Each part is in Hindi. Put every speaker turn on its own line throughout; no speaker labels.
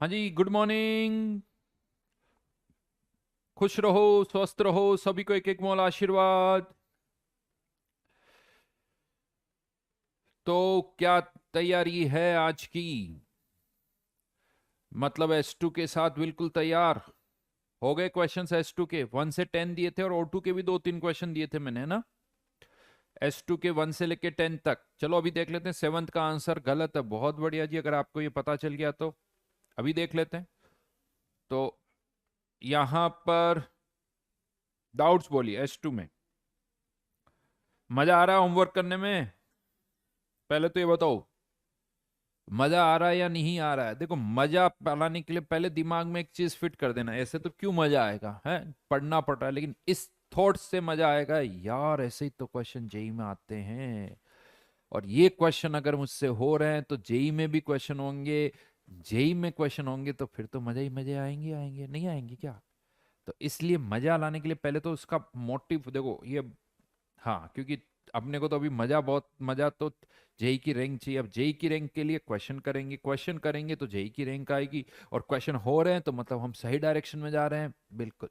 हाँ जी, गुड मॉर्निंग। खुश रहो, स्वस्थ रहो, सभी को एक एक मोल आशीर्वाद। तो क्या तैयारी है आज की? मतलब S2 के साथ बिल्कुल तैयार हो गए? क्वेश्चंस S2 के 1 से 10 दिए थे और O2 के भी 2-3 क्वेश्चन दिए थे मैंने, है ना? S2 के 1 से लेके 10 तक। चलो अभी देख लेते हैं। 7th का आंसर गलत है। बहुत बढ़िया जी, अगर आपको ये पता चल गया तो अभी देख लेते हैं। तो यहां पर डाउट्स बोलिए S2 में। मजा आ रहा है होमवर्क करने में? पहले तो ये बताओ, मजा आ रहा है या नहीं आ रहा है? देखो, मजा पालाने के लिए पहले दिमाग में एक चीज फिट कर देना। ऐसे तो क्यों मजा आएगा, है पढ़ना पड़ रहा है, लेकिन इस थॉट से मजा आएगा यार, ऐसे ही तो क्वेश्चन जेई में आते हैं। और ये क्वेश्चन अगर मुझसे हो रहे हैं तो जेई में भी क्वेश्चन होंगे। जेई में क्वेश्चन होंगे तो फिर तो मजा ही मजे आएंगे, आएंगे नहीं आएंगे क्या? तो इसलिए मजा लाने के लिए पहले तो उसका मोटिव देखो ये। हाँ, क्योंकि अपने को तो अभी मजा तो जेई की रैंक चाहिए। अब जेई की रैंक के लिए क्वेश्चन करेंगे तो जेई की रैंक आएगी। और क्वेश्चन हो रहे हैं तो मतलब हम सही डायरेक्शन में जा रहे हैं, बिल्कुल।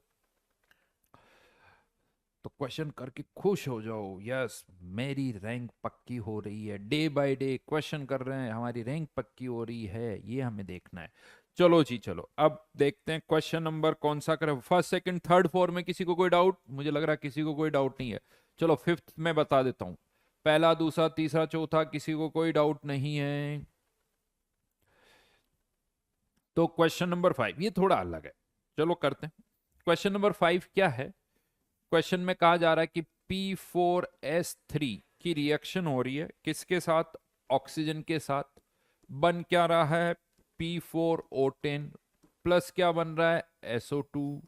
तो क्वेश्चन करके खुश हो जाओ। यस, मेरी रैंक पक्की हो रही है। डे बाय डे क्वेश्चन कर रहे हैं, हमारी रैंक पक्की हो रही है, ये हमें देखना है। चलो जी, चलो अब देखते हैं क्वेश्चन नंबर कौन सा करें। फर्स्ट, सेकंड, थर्ड, फोर में किसी को कोई डाउट? मुझे लग रहा है किसी को कोई डाउट नहीं है। चलो फिफ्थ में बता देता हूं। पहला, दूसरा, तीसरा, चौथा, किसी को कोई डाउट नहीं है। तो क्वेश्चन नंबर 5 ये थोड़ा अलग है। चलो करते हैं। क्वेश्चन नंबर 5 क्या है? क्वेश्चन में कहा जा रहा है कि P4S3 की रिएक्शन हो रही है किसके साथ? ऑक्सीजन के साथ। बन क्या रहा है? P4O10 प्लस क्या बन रहा है? SO2।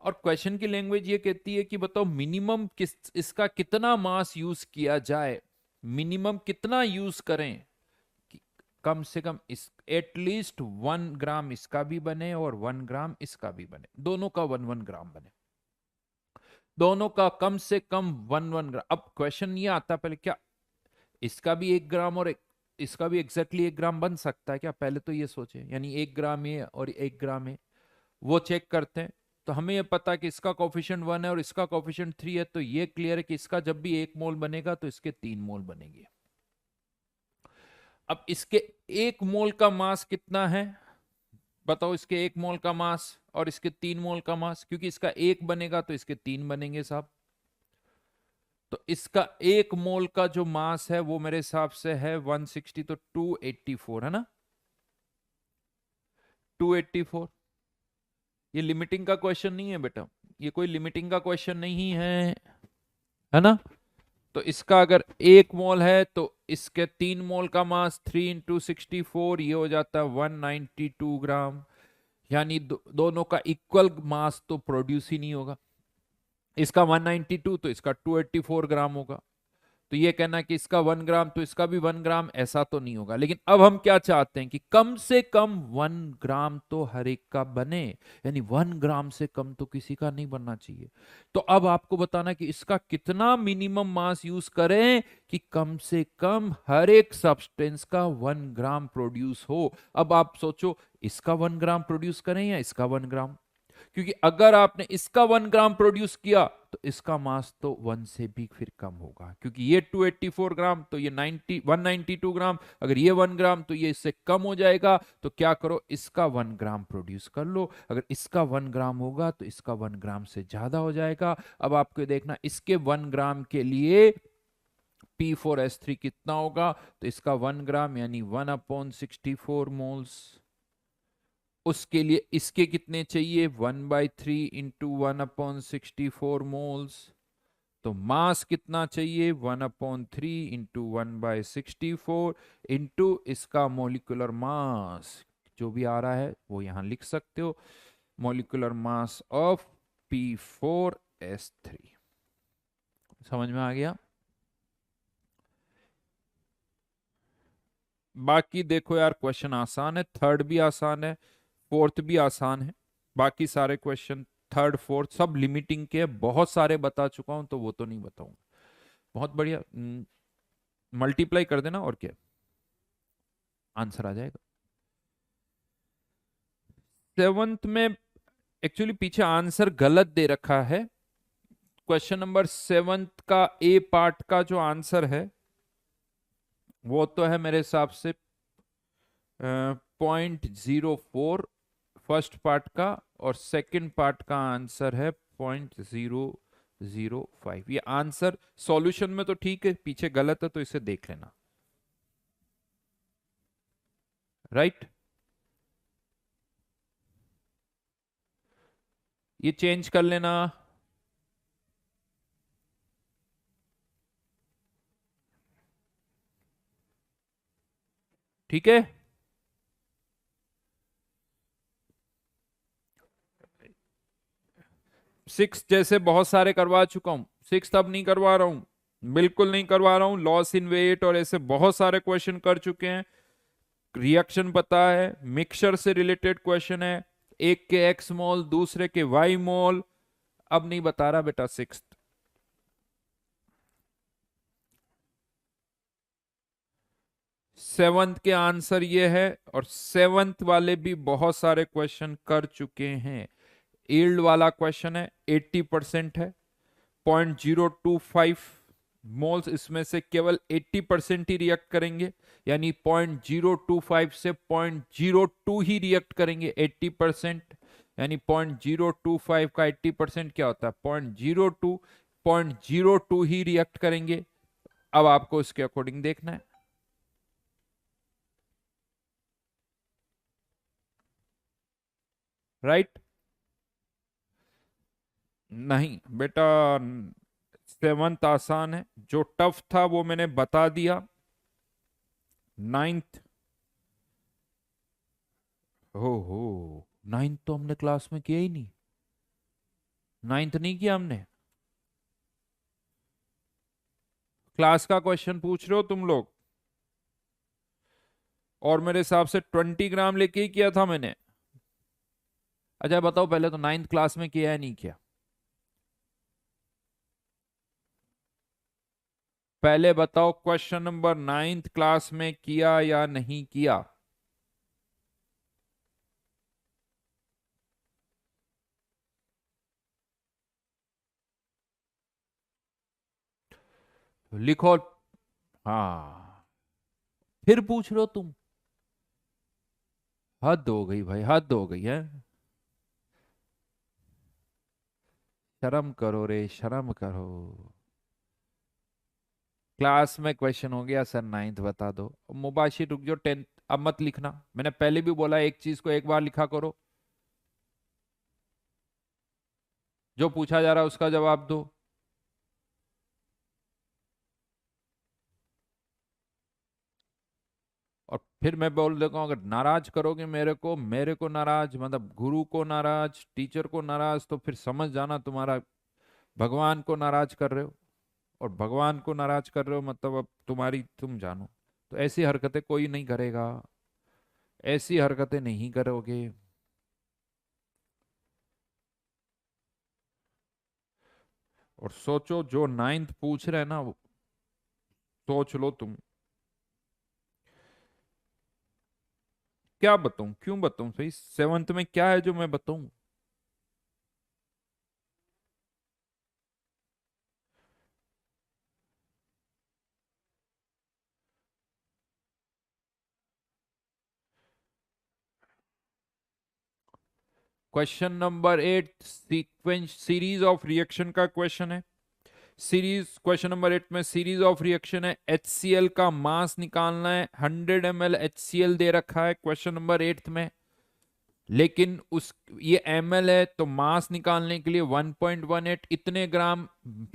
और क्वेश्चन की लैंग्वेज ये कहती है कि बताओ मिनिमम किस इसका कितना मास यूज किया जाए। मिनिमम कितना यूज करें कि कम से कम इस एटलीस्ट 1 ग्राम इसका भी बने और 1 ग्राम इसका भी बने, दोनों का 1-1 ग्राम बने। दोनों का कम से कम 1-1 ग्राम। अब क्वेश्चन ये आता है पहले, क्या इसका भी 1 ग्राम और इसका भी एग्जैक्टली 1 ग्राम बन सकता है क्या? पहले तो ये सोचे, यानी 1 ग्राम ये और 1 ग्राम है, वो चेक करते हैं। तो हमें ये पता है कि इसका कोफिशिएंट 1 है और इसका कोफिशिएंट 3 है, तो ये क्लियर है कि इसका जब भी 1 मोल बनेगा तो इसके 3 मोल बनेंगे। अब इसके 1 मोल का मास कितना है? बताओ, इसके 1 मोल का मास और इसके 3 मोल का मास, क्योंकि इसका 1 बनेगा तो इसके 3 बनेंगे साहब। तो इसका 1 मोल का जो मास है वो मेरे हिसाब से है 160, तो 284 है ना? 284। ये लिमिटिंग का क्वेश्चन नहीं है बेटा, ये कोई लिमिटिंग का क्वेश्चन नहीं है ना? तो इसका अगर 1 मोल है तो इसके 3 मोल का मास 3 × 64, ये हो जाता है 192 ग्राम। यानी दोनों का इक्वल मास तो प्रोड्यूस ही नहीं होगा। इसका 192 तो इसका 284 ग्राम होगा। तो ये कहना कि इसका 1 ग्राम तो इसका भी 1 ग्राम, ऐसा तो नहीं होगा। लेकिन अब हम क्या चाहते हैं कि कम से कम 1 ग्राम तो हर एक का बने, यानी 1 ग्राम से कम तो किसी का नहीं बनना चाहिए। तो अब आपको बताना कि इसका कितना मिनिमम मास यूज करें कि कम से कम हर एक सब्सटेंस का 1 ग्राम प्रोड्यूस हो। अब आप सोचो, इसका 1 ग्राम प्रोड्यूस करें या इसका 1 ग्राम? क्योंकि अगर आपने इसका 1 ग्राम प्रोड्यूस किया तो इसका मास तो 1 से भी फिर कम होगा, क्योंकि ये 284 ग्राम तो ये 192 ग्राम। अगर ये 1 ग्राम तो ये इससे कम हो जाएगा। तो क्या करो, इसका 1 ग्राम प्रोड्यूस कर लो। अगर इसका 1 ग्राम होगा तो इसका 1 ग्राम से ज्यादा हो जाएगा। अब आपको देखना, इसके 1 ग्राम के लिए P4S3 कितना होगा? तो इसका 1 ग्राम यानी 1/64 मोल्स। उसके लिए इसके कितने चाहिए? 1/3 × 1/64 मोल्स। तो मास कितना चाहिए? 1/3 × 1/64 इंटू इसका मोलिकुलर मास। जो भी आ रहा है वो यहां लिख सकते हो, मोलिकुलर मास ऑफ P4S3। समझ में आ गया? बाकी देखो यार, क्वेश्चन आसान है, थर्ड भी आसान है, फोर्थ भी आसान है। बाकी सारे क्वेश्चन थर्ड फोर्थ सब लिमिटिंग के बहुत सारे बता चुका हूं, तो वो तो नहीं बताऊंगा। बहुत बढ़िया। मल्टीप्लाई कर देना और क्या, आंसर आ जाएगा। सेवंथ में एक्चुअली पीछे आंसर गलत दे रखा है। क्वेश्चन नंबर सेवंथ का ए पार्ट का जो आंसर है वो तो है मेरे हिसाब से 0.04 फर्स्ट पार्ट का, और सेकंड पार्ट का आंसर है 0.005। ये आंसर सॉल्यूशन में तो ठीक है, पीछे गलत है तो इसे देख लेना। राइट, ये चेंज कर लेना। ठीक है, सिक्स जैसे बहुत सारे करवा चुका हूं, सिक्स अब नहीं करवा रहा हूं, बिल्कुल नहीं करवा रहा हूं। लॉस इन वेट और ऐसे बहुत सारे क्वेश्चन कर चुके हैं, रिएक्शन पता है, मिक्सचर से रिलेटेड क्वेश्चन है, एक के एक्स मोल दूसरे के वाई मोल, अब नहीं बता रहा बेटा सिक्स। सेवंथ के आंसर ये है, और सेवंथ वाले भी बहुत सारे क्वेश्चन कर चुके हैं। यील्ड वाला क्वेश्चन है, 80% है, 0.025 मोल्स, इसमें से केवल 80% ही रिएक्ट करेंगे, यानी 0.025 से 0.02 ही रिएक्ट करेंगे। 80% यानी 0.025 का 80% क्या होता है, 0.02 ही रिएक्ट करेंगे। अब आपको इसके अकॉर्डिंग देखना है। राइट, नहीं बेटा, सेवंथ आसान है, जो टफ था वो मैंने बता दिया। नाइन्थ, हो नाइन्थ तो हमने क्लास में किया ही नहीं, नाइन्थ नहीं किया हमने। क्लास का क्वेश्चन पूछ रहे हो तुम लोग, और मेरे हिसाब से 20 ग्राम लेके ही किया था मैंने। अच्छा बताओ पहले तो, नाइन्थ क्लास में किया है नहीं किया, पहले बताओ क्वेश्चन नंबर नाइन्थ क्लास में किया या नहीं किया। लिखो। हाँ, फिर पूछ रहे हो तुम, हद हो गई भाई, हद हो गई है। शर्म करो रे, शर्म करो। क्लास में क्वेश्चन हो गया सर नाइन्थ बता दो, मुबाशिर रुक जाओ, 10th अब मत लिखना, मैंने पहले भी बोला एक चीज को एक बार लिखा करो, जो पूछा जा रहा है उसका जवाब दो। और फिर मैं बोल देता हूँ, अगर नाराज करोगे मेरे को नाराज, मतलब गुरु को नाराज, टीचर को नाराज, तो फिर समझ जाना तुम्हारा भगवान को नाराज कर रहे हो, और भगवान को नाराज कर रहे हो मतलब अब तुम्हारी, तुम जानो। तो ऐसी हरकतें कोई नहीं करेगा, ऐसी हरकतें नहीं करोगे। और सोचो, जो नाइन्थ पूछ रहे हैं ना, सोच लो तुम। क्या बताऊं, क्यों बताऊं, सही सेवंथ में क्या है जो मैं बताऊं। Question number 8 sequence series of reaction का क्वेश्चन है। सीरीज, क्वेश्चन नंबर 8 में सीरीज ऑफ रिएक्शन है, HCl का मास निकालना है, 100 ml HCl दे रखा है क्वेश्चन नंबर 8 में, लेकिन उस ये ml है, तो मास निकालने के लिए 1.18 इतने ग्राम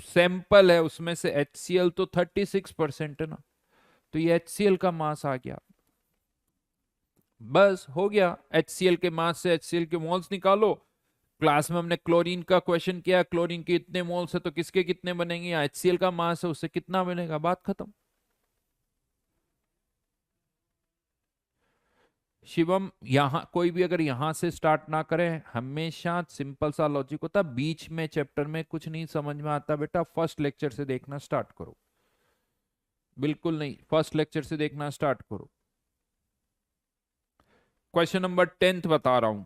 सैंपल है, उसमें से HCl तो 36% है ना, तो ये HCl का मास आ गया। बस हो गया, HCl के मास से HCl के मोल्स निकालो। क्लास में हमने क्लोरीन का क्वेश्चन किया, क्लोरीन के इतने मोल्स है तो किसके कितने बनेंगे, HCl का मास है उससे कितना बनेगा, बात खत्म। शिवम, यहां कोई भी अगर यहां से स्टार्ट ना करे, हमेशा सिंपल सा लॉजिक होता, बीच में चैप्टर में कुछ नहीं समझ में आता बेटा, फर्स्ट लेक्चर से देखना स्टार्ट करो। बिल्कुल नहीं, फर्स्ट लेक्चर से देखना स्टार्ट करो। क्वेश्चन नंबर 10th बता रहा हूं,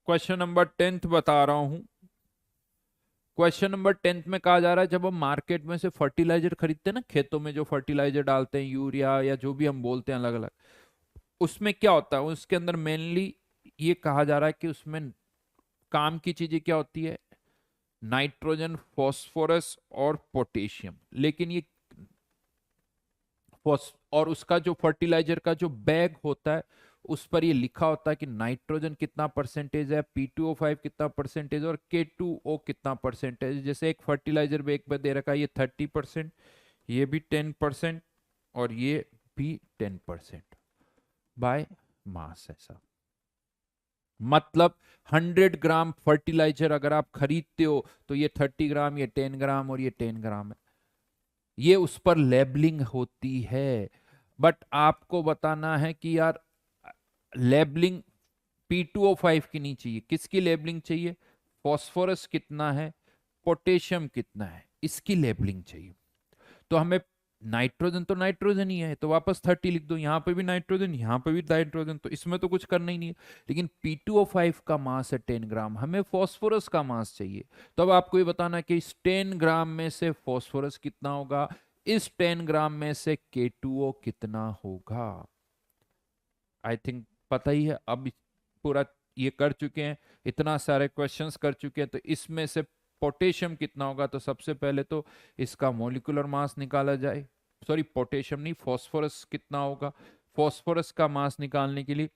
क्वेश्चन नंबर 10 बता रहा हूं। क्वेश्चन नंबर 10 में कहा जा रहा है, जब हम मार्केट में से फर्टिलाइजर खरीदते हैं ना, खेतों में जो फर्टिलाइजर डालते हैं, यूरिया या जो भी हम बोलते हैं अलग अलग, उसमें क्या होता है, उसके अंदर मेनली ये कहा जा रहा है कि उसमें काम की चीजें क्या होती है, नाइट्रोजन, फॉस्फोरस और पोटेशियम। लेकिन ये और उसका जो फर्टिलाइजर का जो बैग होता है, उस पर ये लिखा होता है कि नाइट्रोजन कितना परसेंटेज है, P2O5 कितना परसेंटेज और K2O कितना परसेंटेज। जैसे एक फर्टिलाइजर बैग पर दे रखा है ये 30%, ये भी 10% और ये भी 10% बाय मास। ऐसा मतलब 100 ग्राम फर्टिलाइजर अगर आप खरीदते हो तो ये 30 ग्राम, ये 10 ग्राम और ये 10 ग्राम है। ये उस पर लेबलिंग होती है। बट आपको बताना है कि यार लेबलिंग P2O5 की नहीं चाहिए, किसकी लेबलिंग चाहिए, फॉस्फोरस कितना है, पोटेशियम कितना है, इसकी लेबलिंग चाहिए। तो हमें नाइट्रोजन तो नाइट्रोजन ही है, तो वापस 30 लिख दो, यहां पे भी नाइट्रोजन, यहां पे भी नाइट्रोजन, तो इसमें तो कुछ करना ही नहीं है। लेकिन P2O5 का मास है 10 ग्राम, हमें फॉस्फोरस का मास चाहिए। तो अब आपको ये बताना है कि इस 10 ग्राम में से फॉस्फोरस कितना होगा, इस 10 ग्राम में से K2O कितना होगा। आई थिंक पता ही है। अब पूरा ये कर चुके हैं, इतना सारे क्वेश्चंस कर चुके हैं, तो इसमें से पोटेशियम कितना होगा। तो सबसे पहले तो इसका मोलिकुलर मास निकाला जाए, सॉरी पोटेशियम नहीं, फॉस्फोरस कितना होगा। फॉस्फोरस का मास निकालने के लिए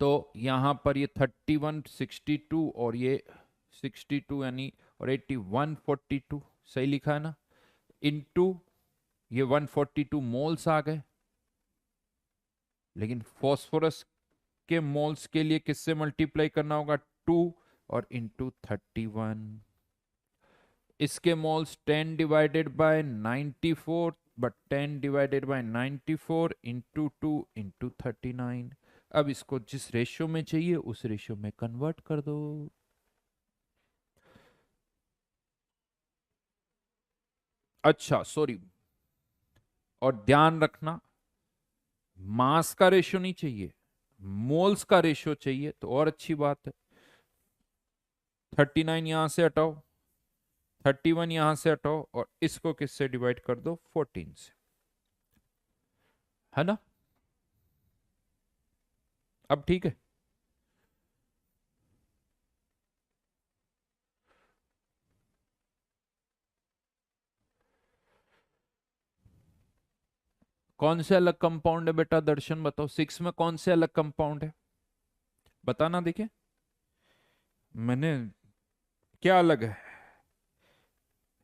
तो यहां पर ये 3162 और ये 62 यानी और 8142 सही लिखा है ना, इनटू ये 142 मोल्स आ गए। लेकिन फॉस्फोरस के मोल्स के लिए किससे मल्टीप्लाई करना होगा, 2 और इंटू 31। इसके moles 10 divided by 94, but 10 divided by 94 into 2 into 39। अब इसको जिस रेशियो में चाहिए उस रेशियो में कन्वर्ट कर दो। अच्छा सॉरी, और ध्यान रखना मास का रेशियो नहीं चाहिए, मोल्स का रेशियो चाहिए, तो और अच्छी बात है। 39 यहां से हटाओ, 31 यहां से हटाओ और इसको किससे डिवाइड कर दो, 14 से, है ना। अब ठीक है। कौन से अलग कंपाउंड है बेटा, दर्शन बताओ, 6 में कौन से अलग कंपाउंड है, बताना। देखिए मैंने, क्या अलग है,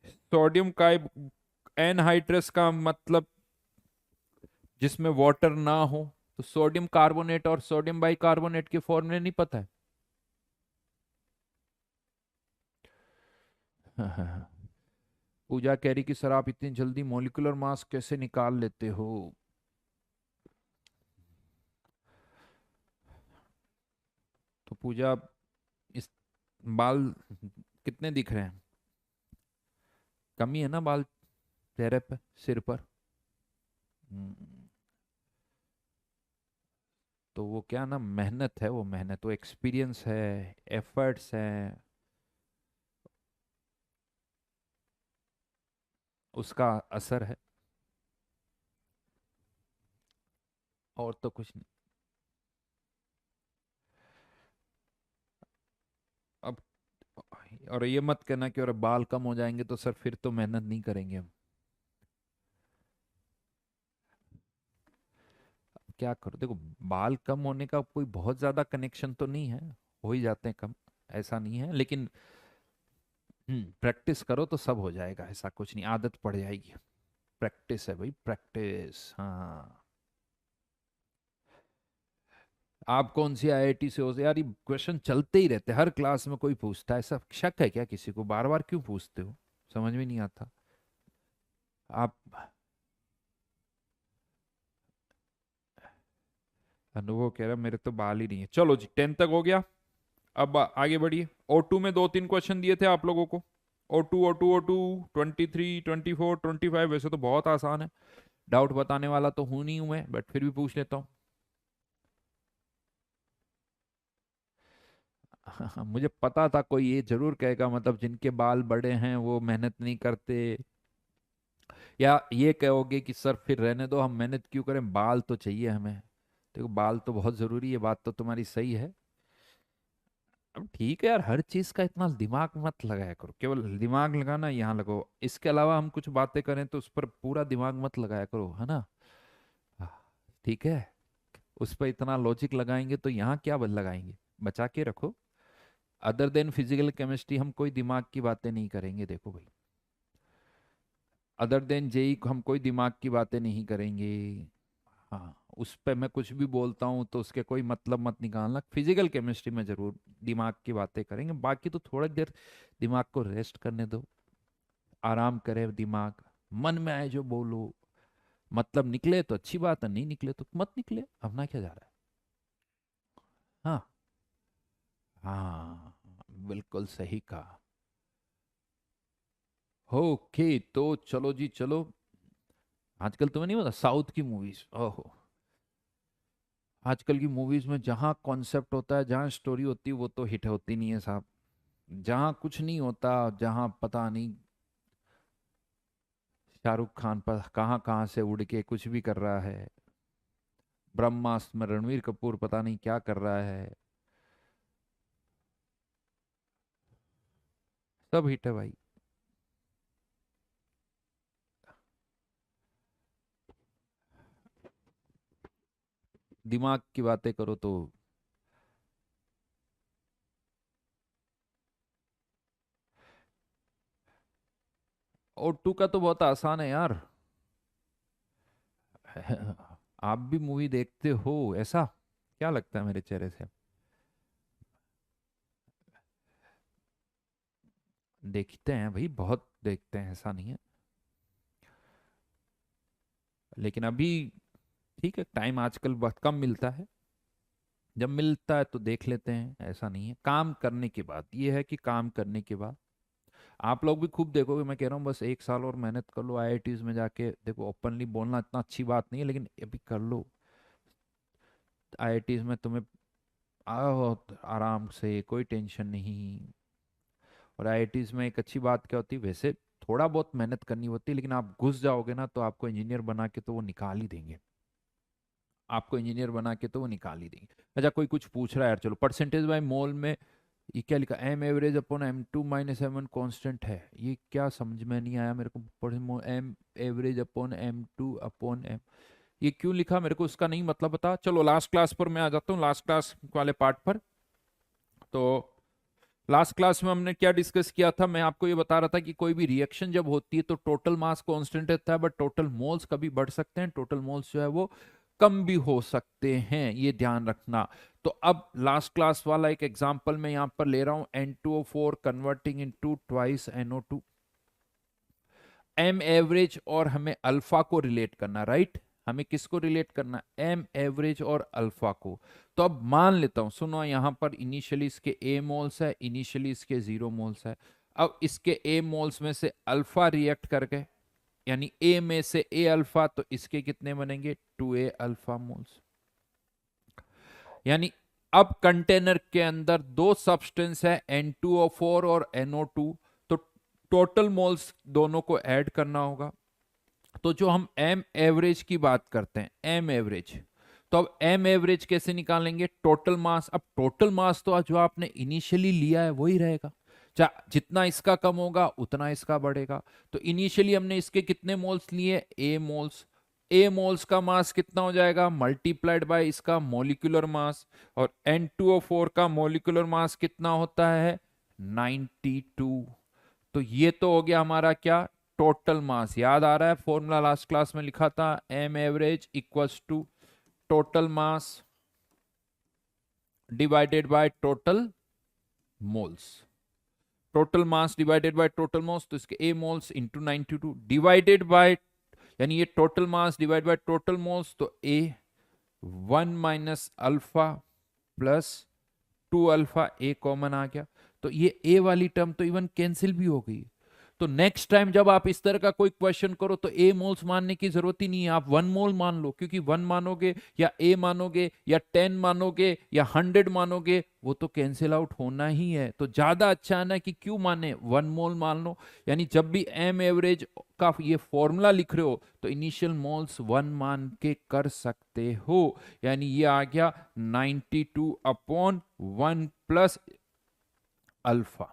सोडियम का एनहाइड्रस का मतलब जिसमें वाटर ना हो, तो सोडियम कार्बोनेट और सोडियम बाइकार्बोनेट के फॉर्मूले नहीं पता है। पूजा कह रही कि सर आप इतनी जल्दी मॉलिक्यूलर मास कैसे निकाल लेते हो। तो पूजा, इस बाल कितने दिख रहे हैं, कमी है ना बाल चेहरे पे, सिर पर। हम्म, तो वो क्या ना, मेहनत है, वो मेहनत, वो एक्सपीरियंस है, एफर्ट्स है, उसका असर है, और तो कुछ नहीं। अब और ये मत कहना कि और बाल कम हो जाएंगे तो सर फिर तो मेहनत नहीं करेंगे हम। क्या करो, देखो बाल कम होने का कोई बहुत ज्यादा कनेक्शन तो नहीं है, हो ही जाते हैं कम, ऐसा नहीं है। लेकिन प्रैक्टिस करो तो सब हो जाएगा, ऐसा कुछ नहीं, आदत पड़ जाएगी। प्रैक्टिस है भाई, प्रैक्टिस। हाँ, आप कौन सी आईआईटी से हो यार, ये क्वेश्चन चलते ही रहते हैं, हर क्लास में कोई पूछता है। ऐसा शक है क्या किसी को, बार बार क्यों पूछते हो, समझ में नहीं आता। आप, अनुभव कह रहा मेरे तो बाल ही नहीं है। चलो जी 10 तक हो गया, अब आगे बढ़िए। O2 में दो तीन क्वेश्चन दिए थे आप लोगों को, O2 23 24 25, वैसे तो बहुत आसान है, डाउट बताने वाला तो हूं नहीं हूं मैं, बट फिर भी पूछ लेता हूँ। हाँ, मुझे पता था कोई ये जरूर कहेगा, मतलब जिनके बाल बड़े हैं वो मेहनत नहीं करते, या ये कहोगे कि सर फिर रहने दो, हम मेहनत क्यों करें, बाल तो चाहिए हमें। देखो बाल तो बहुत जरूरी है, बात तो तुम्हारी सही है। अब ठीक है यार, हर चीज का इतना दिमाग मत लगाया करो, केवल दिमाग लगाना यहाँ लगो, इसके अलावा हम कुछ बातें करें तो उस पर पूरा दिमाग मत लगाया करो, है ना। हाँ, ठीक है। उस पर इतना लॉजिक लगाएंगे तो यहाँ क्या बल लगाएंगे, बचा के रखो। अदर देन फिजिकल केमिस्ट्री हम कोई दिमाग की बातें नहीं करेंगे, देखो भाई। अदर देन जेई हम कोई दिमाग की बातें नहीं करेंगे। हाँ, उस पे मैं कुछ भी बोलता हूँ तो उसके कोई मतलब मत निकालना, फिजिकल केमिस्ट्री में जरूर दिमाग की बातें करेंगे, बाकी तो थोड़ा देर दिमाग को रेस्ट करने दो, आराम करे दिमाग, मन में आए जो बोलो, मतलब निकले तो अच्छी बात है, नहीं निकले तो मत निकले, अपना क्या जा रहा है। हाँ। हाँ, बिल्कुल सही कहा। ओके, तो चलो जी चलो। आजकल तुम्हें नहीं पता साउथ की मूवीज, ओहो, आजकल की मूवीज में जहाँ कॉन्सेप्ट होता है, जहाँ स्टोरी होती है, वो तो हिट होती नहीं है साहब। जहाँ कुछ नहीं होता, जहाँ पता नहीं शाहरुख खान पर कहाँ कहाँ से उड़ के कुछ भी कर रहा है, ब्रह्मास्त्र में रणवीर कपूर पता नहीं क्या कर रहा है, सब हिट है भाई। दिमाग की बातें करो तो। और टू का तो बहुत आसान है यार। आप भी मूवी देखते हो ऐसा, क्या लगता है मेरे चेहरे से। देखते हैं भाई, बहुत देखते हैं, ऐसा नहीं है, लेकिन अभी ठीक है, टाइम आजकल बहुत कम मिलता है, जब मिलता है तो देख लेते हैं, ऐसा नहीं है। काम करने के बाद, ये है कि काम करने के बाद आप लोग भी खूब देखोगे, मैं कह रहा हूँ बस एक साल और मेहनत कर लो, आईआईटीज में जाके देखो, ओपनली बोलना इतना अच्छी बात नहीं है, लेकिन अभी कर लो, आईआईटीज में तुम्हें आओ आराम से, कोई टेंशन नहीं। और आईआईटीज में एक अच्छी बात क्या होती है, वैसे थोड़ा बहुत मेहनत करनी होती है, लेकिन आप घुस जाओगे ना तो आपको इंजीनियर बना के तो वो निकाल ही देंगे, आपको इंजीनियर बना के तो वो निकाल ही देंगे। अच्छा, कोई कुछ पूछ रहा है यार, चलो परसेंटेज बाय मोल में ये क्या लिखा, M average upon M2 minus M1 constant है, ये क्या समझ में नहीं आया मेरे को। M average upon M2 upon M, ये क्यों लिखा मेरे को उसका नहीं मतलब पता। चलो लास्ट क्लास पर मैं आ जाता हूँ, लास्ट क्लास वाले पार्ट पर। तो लास्ट क्लास में हमने क्या डिस्कस किया था, मैं आपको ये बता रहा था कि कोई भी रिएक्शन जब होती है तो टोटल मास कांस्टेंट रहता है, बट टोटल मोल्स कभी बढ़ सकते हैं, टोटल मोल्स जो है वो कम भी हो सकते हैं, ये ध्यान रखना। तो अब लास्ट क्लास वाला एक एग्जांपल मैं यहां पर ले रहा हूं, N2O4 converting into twice NO2, M average और हमें अल्फा को रिलेट करना, राइट। हमें किसको रिलेट करना, एम एवरेज और अल्फा को। तो अब मान लेता हूं, सुनो, यहां पर इनिशियली इसके ए मोल्स है, इनिशियली इसके 0 मोल्स है। अब इसके ए मोल्स में से अल्फा रिएक्ट कर गए, यानी ए में से ए अल्फा, तो इसके कितने बनेंगे, 2A अल्फा मोल्स। यानी अब कंटेनर के अंदर दो सब्सटेंस है, N2O4 और NO2, तो टोटल मोल्स दोनों को ऐड करना होगा। तो जो हम एम एवरेज की बात करते हैं, एम एवरेज, तो अब एम एवरेज कैसे निकालेंगे, टोटल मास। अब टोटल मास तो जो आपने इनिशियली लिया है वही रहेगा, जितना इसका कम होगा उतना इसका बढ़ेगा। तो इनिशियली हमने इसके कितने मोल्स लिए, ए मोल्स, ए मोल्स का मास कितना हो जाएगा, मल्टीप्लाइड बाय इसका मोलिकुलर मास, और N2O4 का मोलिकुलर मास कितना होता है, 92। तो ये तो हो गया हमारा क्या, टोटल मास। याद आ रहा है फॉर्मूला लास्ट क्लास में लिखा था, M average equals to total mass divided by total moles, total mass divided by total moles, तो इसके A moles into 92 divided by, यानी ये total mass divide by total moles, तो A 1 - alpha plus 2 alpha, A common आ गया, तो ये ए वाली टर्म तो इवन कैंसिल भी हो गई। तो नेक्स्ट टाइम जब आप इस तरह का कोई क्वेश्चन करो तो ए मोल्स मानने की जरूरत ही नहीं है, आप 1 मोल मान लो, क्योंकि 1 मानोगे या ए मानोगे या 10 मानोगे या 100 मानोगे, वो तो कैंसिल आउट होना ही है। तो ज्यादा अच्छा है ना कि क्यों माने, 1 मोल मान लो। यानी जब भी एम एवरेज का ये फॉर्मूला लिख रहे हो तो इनिशियल मोल्स 1 मान के कर सकते हो। यानी ये आ गया 92/1 प्लस अल्फा।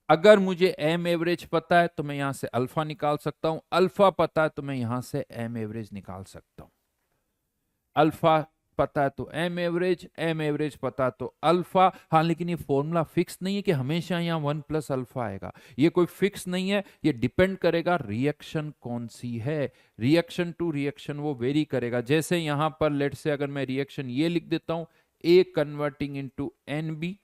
अगर मुझे एम एवरेज पता है तो मैं यहां से अल्फा निकाल सकता हूं, अल्फा पता है तो मैं यहां से एम एवरेज निकाल सकता हूं। अल्फा पता है तो एम एवरेज, एम एवरेज पता है तो अल्फा। हाँ, लेकिन ये फॉर्मूला फिक्स नहीं है कि हमेशा यहाँ 1 प्लस अल्फा आएगा, ये कोई फिक्स नहीं है, ये डिपेंड करेगा रिएक्शन कौन सी है, रिएक्शन टू रिएक्शन वो वेरी करेगा। जैसे यहां पर लेट से अगर मैं रिएक्शन ये लिख देता हूं, A converting into N B,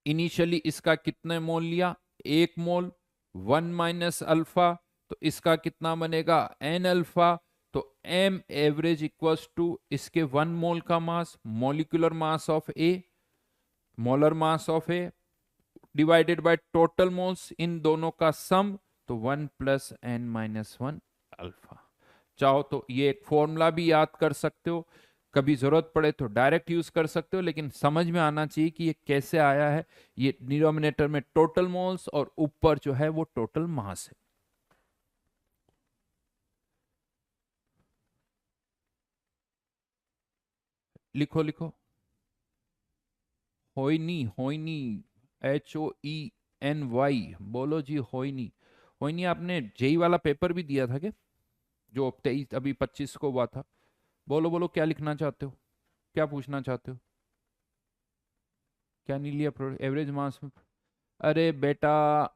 initially इसका कितने मोल लिया, 1 मोल, 1 - अल्फा, तो इसका कितना बनेगा एन अल्फा। तो एम एवरेज इक्वल्स टू इसके 1 मोल का mass, molecular mass of A, molar mass of A divided by total moles, इन दोनों का सम, तो 1 + n - 1 अल्फा। चाहो तो ये एक फॉर्मूला भी याद कर सकते हो, कभी जरूरत पड़े तो डायरेक्ट यूज कर सकते हो, लेकिन समझ में आना चाहिए कि ये कैसे आया है। ये डिनोमिनेटर में टोटल मोल्स और ऊपर जो है वो टोटल मास है। लिखो लिखो, होइनी, होइनी, HOENY, बोलो जी होइनी। होइनी, आपने जेई वाला पेपर भी दिया था क्या, जो 23 अभी 25 को हुआ था? बोलो बोलो, क्या लिखना चाहते हो, क्या पूछना चाहते हो? क्या नहीं लिया एवरेज मास में? अरे बेटा,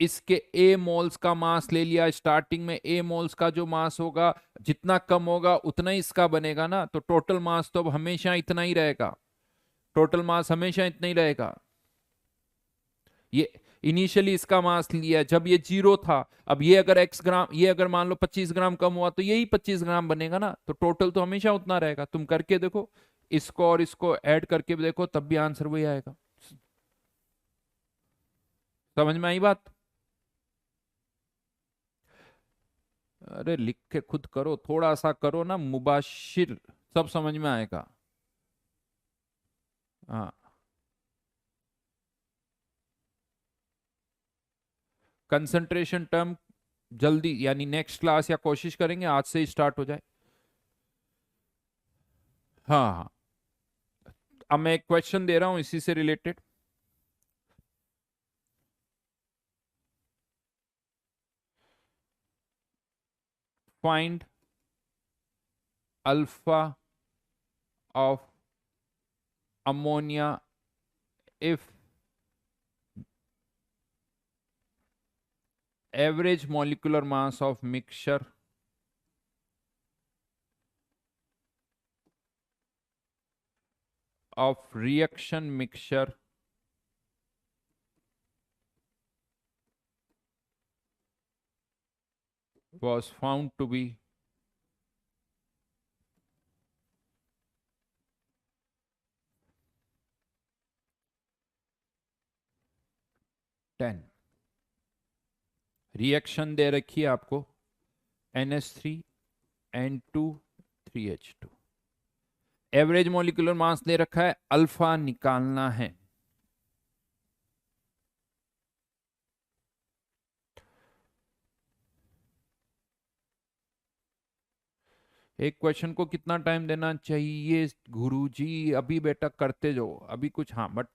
इसके ए मोल्स का मास ले लिया स्टार्टिंग में, ए मोल्स का जो मास होगा जितना कम होगा उतना ही इसका बनेगा ना, तो टोटल मास तो अब हमेशा इतना ही रहेगा, टोटल मास हमेशा इतना ही रहेगा। ये इनिशियली इसका मास लिया जब ये 0 था, अब ये अगर x ग्राम, ये अगर मान लो 25 ग्राम कम हुआ तो यही 25 ग्राम बनेगा ना, तो टोटल तो हमेशा उतना रहेगा। तुम करके देखो, इसको और इसको ऐड करके भी देखो, तब भी आंसर वही आएगा। समझ में आई बात? अरे लिख के खुद करो, थोड़ा सा करो ना मुबाशिर, सब समझ में आएगा। हाँ, कंसंट्रेशन टर्म जल्दी, यानी नेक्स्ट क्लास या कोशिश करेंगे आज से ही स्टार्ट हो जाए। हाँ हाँ, अब मैं एक क्वेश्चन दे रहा हूं इसी से related. Find alpha of ammonia if average molecular mass of mixture of reaction mixture was found to be 10। Reaction दे रखी है आपको, NH3 N2 3H2, average molecular mass दे रखा है, अल्फा निकालना है। एक क्वेश्चन को कितना टाइम देना चाहिए गुरुजी? अभी बेटा करते जाओ, अभी कुछ, हाँ बट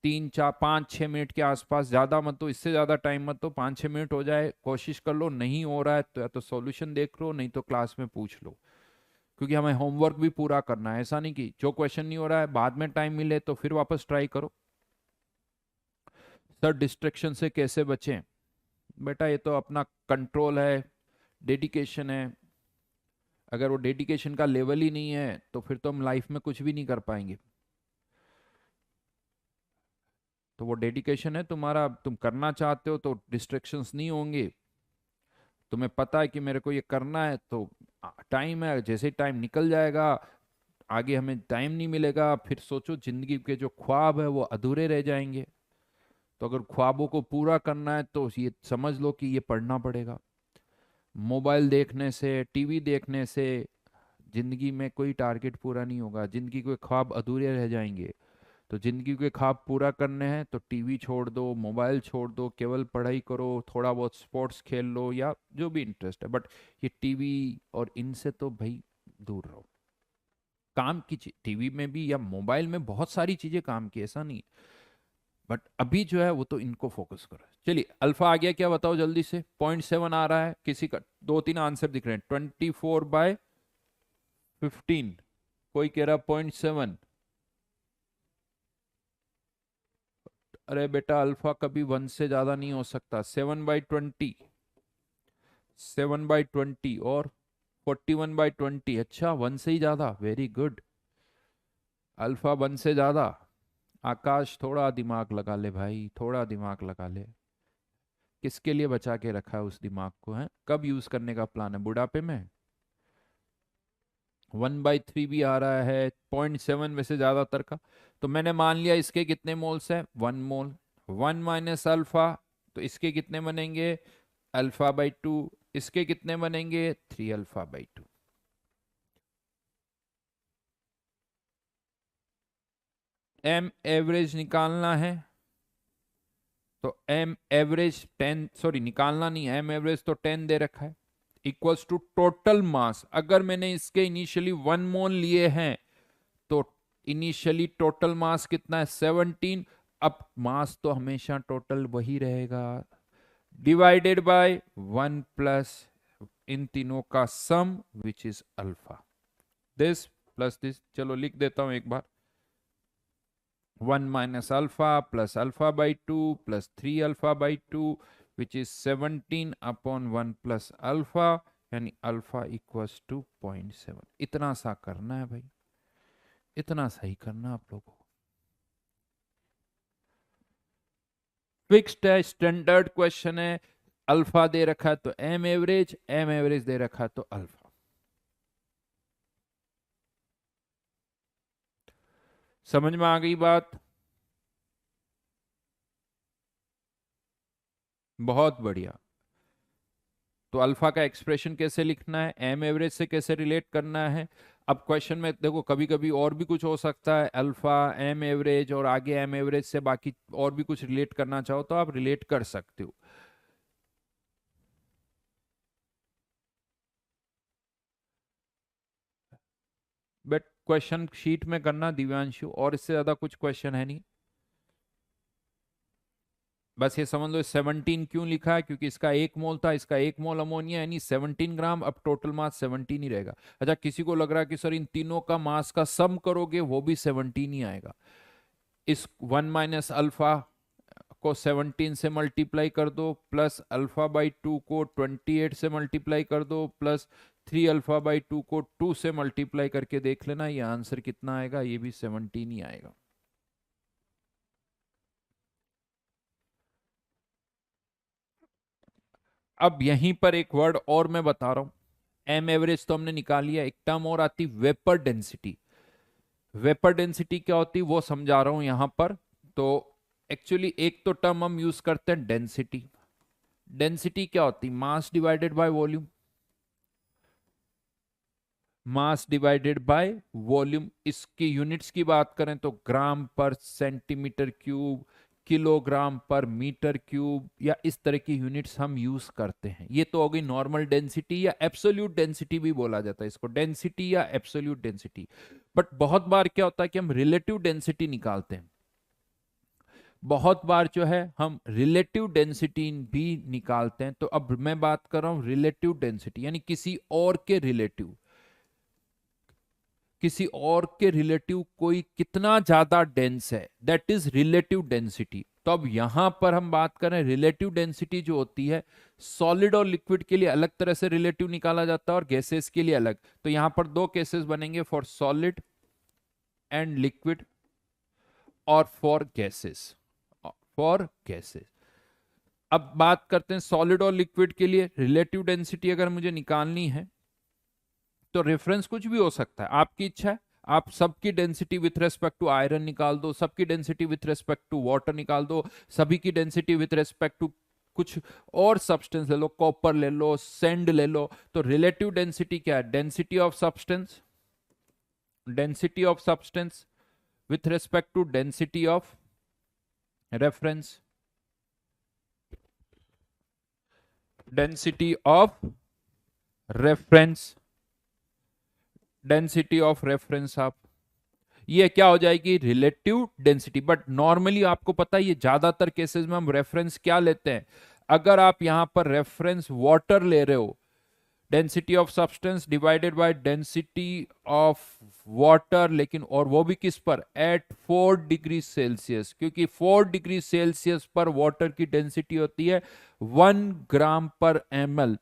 3 4 5 6 मिनट के आसपास, ज्यादा मत, तो इससे ज्यादा टाइम मत, तो 5 6 मिनट हो जाए, कोशिश कर लो। नहीं हो रहा है तो या तो सॉल्यूशन देख लो, नहीं तो क्लास में पूछ लो, क्योंकि हमें होमवर्क भी पूरा करना है। ऐसा नहीं कि जो क्वेश्चन नहीं हो रहा है बाद में टाइम मिले तो फिर वापस ट्राई करो। सर डिस्ट्रैक्शन से कैसे बचें? बेटा ये तो अपना कंट्रोल है, डेडिकेशन है। अगर वो डेडिकेशन का लेवल ही नहीं है तो फिर तो हम लाइफ में कुछ भी नहीं कर पाएंगे। तो वो डेडिकेशन है तुम्हारा, तुम करना चाहते हो तो डिस्ट्रैक्शंस नहीं होंगे। तुम्हें पता है कि मेरे को ये करना है, तो टाइम है, जैसे ही टाइम निकल जाएगा, आगे हमें टाइम नहीं मिलेगा, फिर सोचो जिंदगी के जो ख्वाब है वो अधूरे रह जाएंगे। तो अगर ख्वाबों को पूरा करना है तो ये समझ लो कि ये पढ़ना पड़ेगा। मोबाइल देखने से, टीवी देखने से जिंदगी में कोई टारगेट पूरा नहीं होगा, जिंदगी के ख्वाब अधूरे रह जाएंगे। तो जिंदगी के ख्वाब पूरा करने हैं तो टीवी छोड़ दो, मोबाइल छोड़ दो, केवल पढ़ाई करो, थोड़ा बहुत स्पोर्ट्स खेल लो या जो भी इंटरेस्ट है, बट ये टीवी और इनसे तो भाई दूर रहो। काम की चीज टीवी में भी या मोबाइल में बहुत सारी चीजें काम की, ऐसा नहीं, बट अभी जो है वो तो इनको फोकस करो। चलिए अल्फा आ गया क्या बताओ जल्दी से। 0.7 आ रहा है, किसी का दो तीन आंसर दिख रहे हैं। 24/15, कोई कह रहा 0.7। अरे बेटा अल्फा कभी 1 से ज्यादा नहीं हो सकता। 7/20, 7/20 और 41/20। अच्छा 1 से ही ज्यादा, वेरी गुड। अल्फा 1 से ज्यादा। आकाश थोड़ा दिमाग लगा ले भाई, थोड़ा दिमाग लगा ले। किसके लिए बचा के रखा है उस दिमाग को, है कब यूज करने का प्लान है, बुढ़ापे में। 1/3 भी आ रहा है, 0.7 वैसे ज्यादातर का। तो मैंने मान लिया इसके कितने मोल्स है, 1 मोल। 1 माइनस अल्फा, तो इसके कितने बनेंगे, अल्फा/2। इसके कितने बनेंगे, 3 अल्फा/2। एम एवरेज निकालना है, तो एम एवरेज 10, सॉरी निकालना नहीं, एम एवरेज तो 10 दे रखा है, इक्वल्स टू टोटल मास। अगर मैंने इसके इनिशियली 1 मोल लिए हैं तो इनिशियली टोटल मास कितना है, 17। अब मास तो हमेशा टोटल वही रहेगा, डिवाइडेड बाय 1 प्लस इन तीनों का sum which is alpha, this plus this. चलो लिख देता हूं एक बार। 1 minus alpha plus alpha plus 3 alpha which is 17/1 plus alpha, यानी अल्फा इक्वल्स टू 0.7। इतना सा करना है भाई, इतना सही करना आप लोगों को। फिक्स्ड है, स्टैंडर्ड क्वेश्चन है। अल्फा दे रखा है तो एम एवरेज, एम एवरेज दे रखा है तो अल्फा। समझ में आ गई बात, बहुत बढ़िया। तो अल्फा का एक्सप्रेशन कैसे लिखना है, एम एवरेज से कैसे रिलेट करना है। अब क्वेश्चन में देखो कभी कभी और भी कुछ हो सकता है, अल्फा एम एवरेज और आगे एम एवरेज से बाकी और भी कुछ रिलेट करना चाहो तो आप रिलेट कर सकते हो। बट क्वेश्चन शीट में करना दिव्यांशु, और इससे ज्यादा कुछ क्वेश्चन है नहीं। बस ये समझ लो 17 क्यों लिखा है, क्योंकि इसका 1 मोल था, इसका 1 मोल अमोनिया यानी 17 ग्राम। अब टोटल मास 17 ही रहेगा। अच्छा किसी को लग रहा है कि सर इन तीनों का मास का सम करोगे वो भी 17 ही आएगा। इस 1 माइनस अल्फा को 17 से मल्टीप्लाई कर दो, प्लस अल्फा/2 को 28 से मल्टीप्लाई कर दो, प्लस 3 अल्फा/2 को 2 से मल्टीप्लाई करके देख लेना ये आंसर कितना आएगा, ये भी 17 ही आएगा। अब यहीं पर एक वर्ड और मैं बता रहा हूं, एम एवरेज तो हमने निकाल लिया, एक टर्म और आती वेपर डेंसिटी। वेपर डेंसिटी क्या होती वो समझा रहा हूं यहां पर। तो एक्चुअली एक तो टर्म हम यूज करते हैं डेंसिटी। डेंसिटी क्या होती, मास divided by volume. Mass divided by volume, इसकी यूनिट्स की बात करें तो ग्राम पर सेंटीमीटर क्यूब, किलोग्राम पर मीटर क्यूब, या इस तरह की यूनिट्स हम यूज करते हैं। ये तो हो गई नॉर्मल डेंसिटी, या एब्सोल्यूट डेंसिटी भी बोला जाता है इसको, डेंसिटी या एब्सोल्यूट डेंसिटी। बट बहुत बार क्या होता है कि हम रिलेटिव डेंसिटी निकालते हैं। बहुत बार जो है हम रिलेटिव डेंसिटी भी निकालते हैं। तो अब मैं बात कर रहा हूं रिलेटिव डेंसिटी, यानी किसी और के रिलेटिव, किसी और के रिलेटिव कोई कितना ज्यादा डेंस है, दैट इज रिलेटिव डेंसिटी। तो अब यहां पर हम बात करें रिलेटिव डेंसिटी जो होती है, सॉलिड और लिक्विड के लिए अलग तरह से रिलेटिव निकाला जाता है और गैसेस के लिए अलग। तो यहां पर दो केसेस बनेंगे, फॉर सॉलिड एंड लिक्विड और फॉर गैसेस, फॉर गैसेस। अब बात करते हैं सॉलिड और लिक्विड के लिए रिलेटिव डेंसिटी अगर मुझे निकालनी है तो रेफरेंस कुछ भी हो सकता है, आपकी इच्छा है। आप सबकी density with respect to iron निकाल दो, सबकी density with respect to water निकाल दो, सभी की डेंसिटी विथ रेस्पेक्ट टू कुछ और सब्सटेंस ले लो, कॉपर ले लो, सैंड ले लो, तो रिलेटिव डेंसिटी क्या है? Density of substance, density of substance with respect to density of reference, density of reference, density of reference आप, ये क्या हो जाएगी? Relative density. बट नॉर्मली आपको पता है ये ज्यादातर केसेस में हम रेफरेंस क्या लेते हैं? अगर आप यहां पर रेफरेंस वाटर ले रहे हो, density of substance divided by density of water, लेकिन और वो भी किस पर? एट 4 डिग्री सेल्सियस, क्योंकि 4 डिग्री सेल्सियस पर वाटर की डेंसिटी होती है 1 ग्राम पर ml,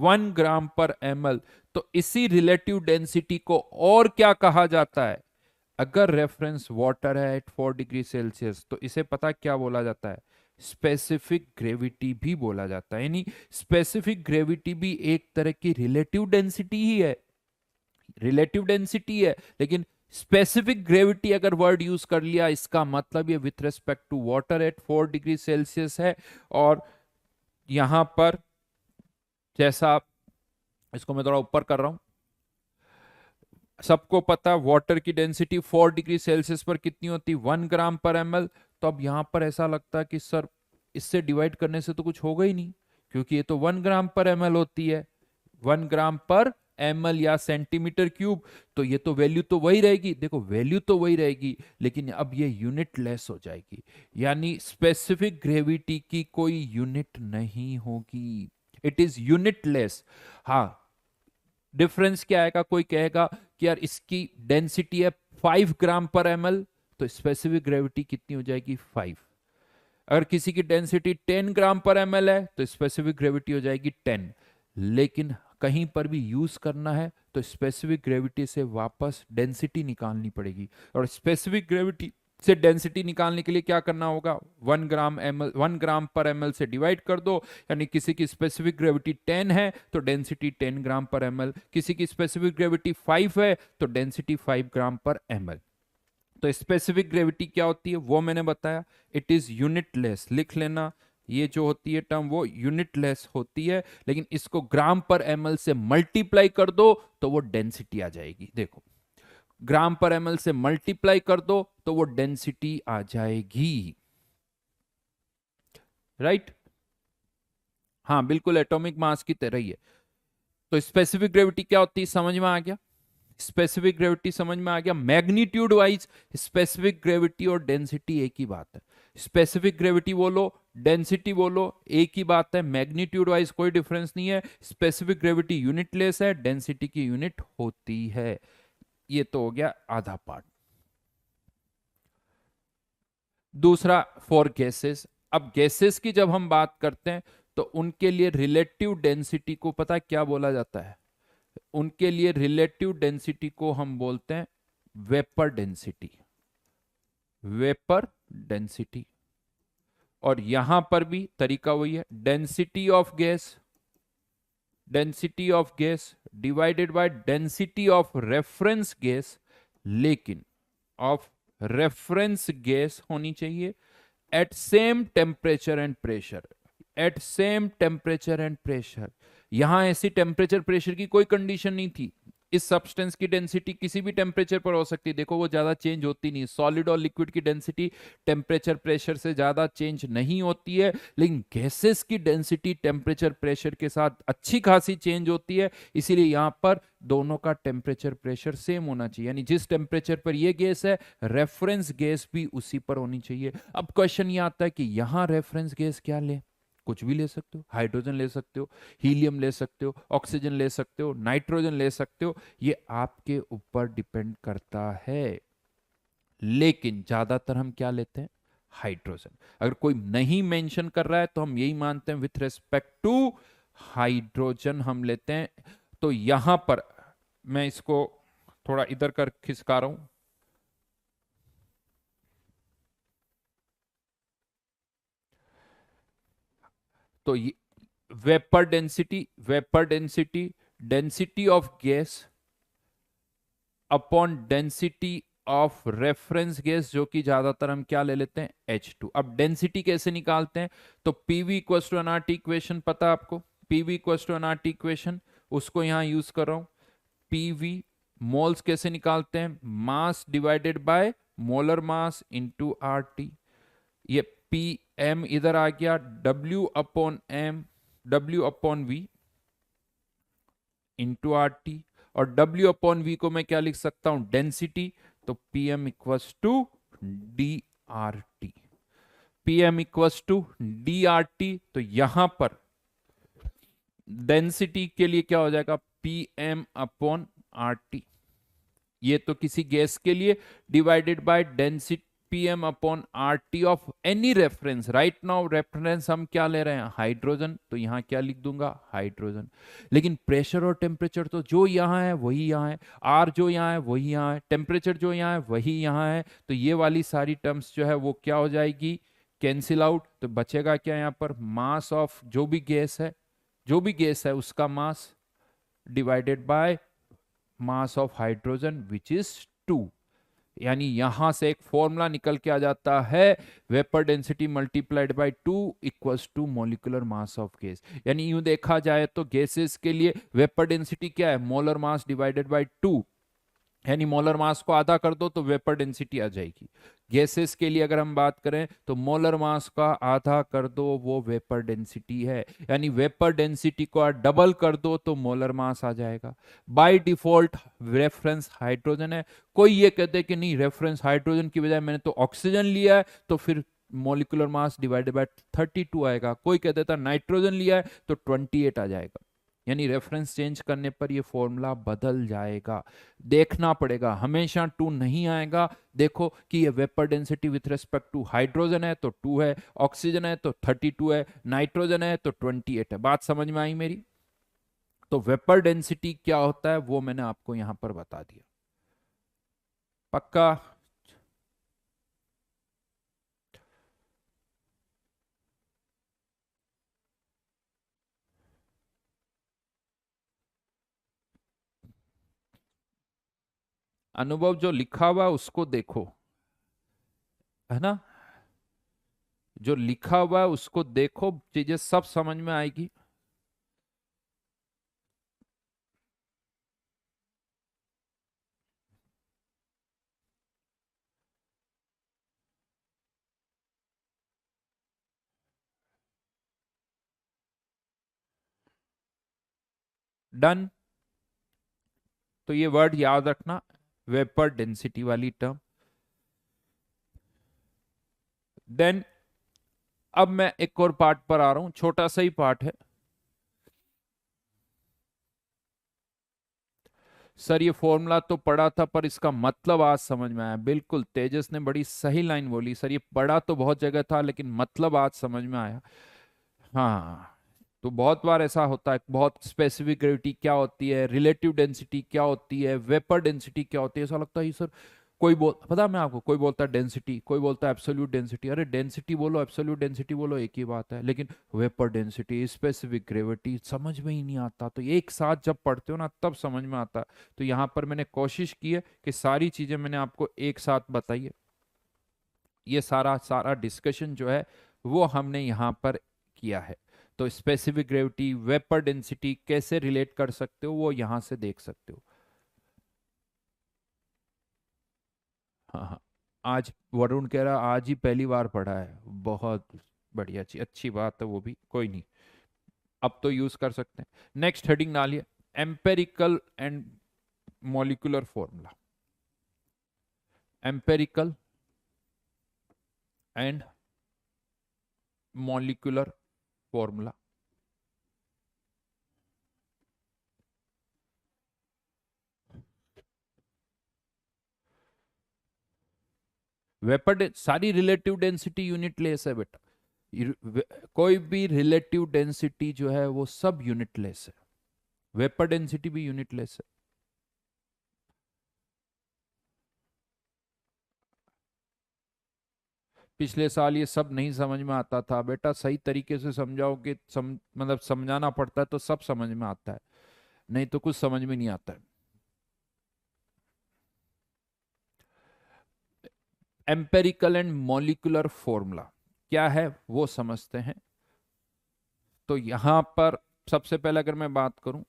1 ग्राम पर ml। तो इसी रिलेटिव डेंसिटी को और क्या कहा जाता है? अगर रेफरेंस वाटर है एट 4 डिग्री सेल्सियस तो इसे पता क्या बोला जाता है? स्पेसिफिक ग्रेविटी भी बोला जाता है। यानी स्पेसिफिक ग्रेविटी भी एक तरह की रिलेटिव डेंसिटी ही है, रिलेटिव डेंसिटी है, लेकिन स्पेसिफिक ग्रेविटी अगर वर्ड यूज कर लिया, इसका मतलब ये with respect to water at 4 degree Celsius है। और यहां पर जैसा आप, इसको मैं थोड़ा ऊपर कर रहा हूं, सबको पता वाटर की डेंसिटी 4 डिग्री सेल्सियस पर कितनी होती? 1 ग्राम पर ml। तो अब यहां पर ऐसा लगता है कि सर इससे डिवाइड करने से तो कुछ होगा ही नहीं, क्योंकि ये तो 1 ग्राम पर ml होती है, 1 ग्राम पर ml या सेंटीमीटर क्यूब, तो ये तो वैल्यू तो वही रहेगी। देखो वैल्यू तो वही रहेगी, लेकिन अब ये यूनिट लेस हो जाएगी, यानी स्पेसिफिक ग्रेविटी की कोई यूनिट नहीं होगी, इट इज यूनिट लेस। हाँ, डिफरेंस क्या आएगा? कोई कहेगा कि यार इसकी डेंसिटी है 5 ग्राम पर ml, तो स्पेसिफिक ग्रेविटी कितनी हो जाएगी? 5। अगर किसी की डेंसिटी 10 ग्राम पर ml है तो स्पेसिफिक ग्रेविटी हो जाएगी 10। लेकिन कहीं पर भी यूज करना है तो स्पेसिफिक ग्रेविटी से वापस डेंसिटी निकालनी पड़ेगी, और स्पेसिफिक ग्रेविटी से डेंसिटी निकालने के लिए क्या करना होगा? 1 ग्राम पर ml से डिवाइड कर दो, यानी किसी की स्पेसिफिक ग्रेविटी 10 है तो डेंसिटी 10 ग्राम पर ml, किसी की स्पेसिफिक ग्रेविटी 5 है तो डेंसिटी 5 ग्राम पर ml। तो स्पेसिफिक ग्रेविटी क्या होती है वो मैंने बताया, इट इज यूनिटलेस। लिख लेना, ये जो होती है टर्म वो यूनिटलेस होती है, लेकिन इसको ग्राम पर ml से मल्टीप्लाई कर दो तो वो डेंसिटी आ जाएगी। देखो, ग्राम पर ml से मल्टीप्लाई कर दो तो वो डेंसिटी आ जाएगी, राइट? हाँ बिल्कुल, एटॉमिक मास की तरह ही है। तो स्पेसिफिक ग्रेविटी क्या होती है समझ में आ गया? स्पेसिफिक ग्रेविटी समझ में आ गया। मैग्नीट्यूड वाइज स्पेसिफिक ग्रेविटी और डेंसिटी एक ही बात है। स्पेसिफिक ग्रेविटी बोलो, डेंसिटी बोलो, एक ही बात है। मैग्नीट्यूड वाइज कोई डिफरेंस नहीं है। स्पेसिफिक ग्रेविटी यूनिटलेस है, डेंसिटी की यूनिट होती है। ये तो हो गया आधा पार्ट। दूसरा फॉर गैसेस। अब गैसेस की जब हम बात करते हैं तो उनके लिए रिलेटिव डेंसिटी को पता है क्या बोला जाता है? उनके लिए रिलेटिव डेंसिटी को हम बोलते हैं वेपर डेंसिटी, वेपर डेंसिटी। और यहां पर भी तरीका वही है, density of gas, density of gas divided by density of reference gas, लेकिन ऑफ रेफरेंस गैस होनी चाहिए at same temperature and pressure, at same temperature and pressure. यहां ऐसी टेम्परेचर प्रेशर की कोई कंडीशन नहीं थी। इस सब्सटेंस की डेंसिटी किसी भी टेम्परेचर पर हो सकती है, देखो वो ज्यादा चेंज होती नहीं। सॉलिड और लिक्विड की डेंसिटी टेम्परेचर प्रेशर से ज्यादा चेंज नहीं होती है, लेकिन गैसेस की डेंसिटी टेम्परेचर प्रेशर के साथ अच्छी खासी चेंज होती है। इसीलिए यहां पर दोनों का टेम्परेचर प्रेशर सेम होना चाहिए, यानी जिस टेम्परेचर पर ये गैस है रेफरेंस गैस भी उसी पर होनी चाहिए। अब क्वेश्चन ये आता है कि यहां रेफरेंस गैस क्या ले? कुछ भी ले सकते हो, हाइड्रोजन ले सकते हो, हीलियम ले सकते हो, ऑक्सीजन ले सकते हो, नाइट्रोजन ले सकते हो, ये आपके ऊपर डिपेंड करता है। लेकिन ज्यादातर हम क्या लेते हैं? हाइड्रोजन। अगर कोई नहीं मेंशन कर रहा है तो हम यही मानते हैं विथ रेस्पेक्ट टू हाइड्रोजन हम लेते हैं। तो यहां पर मैं इसको थोड़ा इधर कर खिसका रहा हूं, तो ये vapour density, vapour density, density of gas, upon density of reference gas, जो कि ज्यादातर हम क्या ले लेते हैं, H2। अब डेंसिटी कैसे निकालते हैं, तो PV equals to NRT equation पता है आपको, PV equals to NRT equation, उसको यहां यूज कर रहा हूं। PV मोल्स कैसे निकालते हैं, मास divided by molar mass into RT। ये PM इधर आ गया, W upon M, W upon V into RT, और W अपॉन V को मैं क्या लिख सकता हूं, डेंसिटी। तो PM equals to DRT, PM equals to DRT। तो यहां पर डेंसिटी के लिए क्या हो जाएगा, PM अपॉन RT। ये तो किसी गैस के लिए, divided by density PM upon RT of any reference. Right now reference हम क्या ले रहे हैं, हाइड्रोजन, तो यहां क्या लिख दूंगा, हाइड्रोजन। लेकिन प्रेशर और टेम्परेचर तो जो यहां है वही यहां है, R जो यहां है वही यहां है, टेम्परेचर जो यहां है वही यहां है। तो ये वाली सारी टर्म्स जो है वो क्या हो जाएगी, कैंसिल आउट। तो बचेगा क्या यहाँ पर, मास ऑफ जो भी गैस है, जो भी गैस है उसका मास divided by mass of hydrogen which is 2। यानी यहां से एक फॉर्मूला निकल के आ जाता है, vapour density multiplied by 2 equals to molecular mass of gas. यानी यूं देखा जाए तो गैसेस के लिए वेपर डेंसिटी क्या है, मोलर मास डिवाइडेड बाय 2, यानी मोलर मास को आधा कर दो तो वेपर डेंसिटी आ जाएगी। गैसेस के लिए अगर हम बात करें तो मोलर मास का आधा कर दो वो वेपर डेंसिटी है, यानी वेपर डेंसिटी को डबल कर दो तो मोलर मास आ जाएगा। बाय डिफॉल्ट रेफरेंस हाइड्रोजन है। कोई ये कहते हैं कि नहीं, रेफरेंस हाइड्रोजन की बजाय मैंने तो ऑक्सीजन लिया है, तो फिर मोलिकुलर मास डिवाइडेड बाय 32 आएगा। कोई कहते था नाइट्रोजन लिया है तो 28 आ जाएगा। यानी रेफरेंस चेंज करने पर ये फॉर्मूला बदल जाएगा। देखना पड़ेगा, हमेशा 2 नहीं आएगा। देखो कि ये vapour density with respect to hydrogen है तो 2 है, ऑक्सीजन है तो 32 है, नाइट्रोजन है तो 28 है। बात समझ में आई मेरी। तो वेपर डेंसिटी क्या होता है वो मैंने आपको यहां पर बता दिया, पक्का। अनुभव जो लिखा हुआ है उसको देखो, है ना, जो लिखा हुआ है उसको देखो, चीजें सब समझ में आएगी। डन। तो ये वर्ड याद रखना, वेपर डेंसिटी वाली टर्म। देन अब मैं एक और पार्ट पर आ रहा हूं, छोटा सा ही पार्ट है। सर ये फॉर्मूला तो पढ़ा था पर इसका मतलब आज समझ में आया। बिल्कुल, तेजस ने बड़ी सही लाइन बोली, सर ये पढ़ा तो बहुत जगह था लेकिन मतलब आज समझ में आया। हाँ, तो बहुत बार ऐसा होता है, बहुत स्पेसिफिक ग्रेविटी क्या होती है, रिलेटिव डेंसिटी क्या होती है, वेपर डेंसिटी क्या होती है, ऐसा लगता है सर कोई बोल, पता है मैं आपको, कोई बोलता है डेंसिटी, कोई बोलता है एब्सोल्यूट डेंसिटी। अरे डेंसिटी बोलो एब्सोल्यूट डेंसिटी बोलो एक ही बात है, लेकिन वेपर डेंसिटी, स्पेसिफिक ग्रेविटी समझ में ही नहीं आता। तो एक साथ जब पढ़ते हो ना तब समझ में आता है। तो यहाँ पर मैंने कोशिश की है कि सारी चीजें मैंने आपको एक साथ बताई है। ये सारा सारा डिस्कशन जो है वो हमने यहाँ पर किया है। तो स्पेसिफिक ग्रेविटी, वेपर डेंसिटी कैसे रिलेट कर सकते हो वो यहां से देख सकते हो। हाँ हाँ, आज वरुण कह रहा आज ही पहली बार पढ़ा है, बहुत बढ़िया, अच्छी अच्छी बात है वो भी, कोई नहीं, अब तो यूज कर सकते हैं। नेक्स्ट हेडिंग डालिए, empirical and molecular formula. Empirical and molecular formula. Vapour सारी रिलेटिव डेंसिटी यूनिट लेस है बेटा, कोई भी रिलेटिव डेंसिटी जो है वो सब यूनिट लेस है, वेपर डेंसिटी भी यूनिट लेस है। पिछले साल ये सब नहीं समझ में आता था बेटा, सही तरीके से समझाओ कि मतलब समझाना पड़ता है तो सब समझ में आता है, नहीं तो कुछ समझ में नहीं आता है। एम्पेरिकल एंड मॉलिक्यूलर फॉर्मूला क्या है वो समझते हैं। तो यहां पर सबसे पहले अगर मैं बात करूं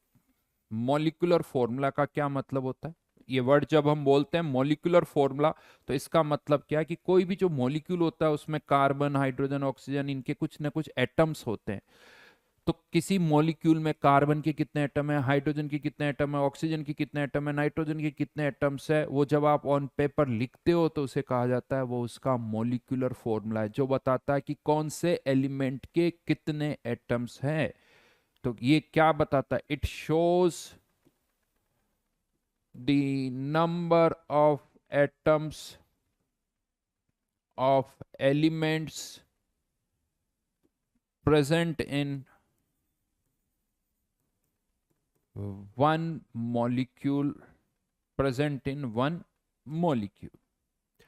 मॉलिक्यूलर फॉर्मूला का क्या मतलब होता है, ये वर्ड जब हम बोलते हैं मॉलिक्यूलर फॉर्मूला तो इसका मतलब क्या है कि कोई भी जो मॉलिक्यूल होता है उसमें कार्बन हाइड्रोजन ऑक्सीजन इनके कुछ ना कुछ एटम्स होते हैं। तो किसी मॉलिक्यूल में कार्बन के कितने एटम है, हाइड्रोजन के कितने एटम है, ऑक्सीजन के कितने एटम है, नाइट्रोजन के कितने एटम्स है, वो जब आप ऑन पेपर लिखते हो तो उसे कहा जाता है, वो उसका मॉलिक्यूलर फॉर्मूला है जो बताता है कि कौन से एलिमेंट के कितने एटम्स हैं। तो ये क्या बताता है, it shows the number of atoms of elements present in one molecule, present in one molecule.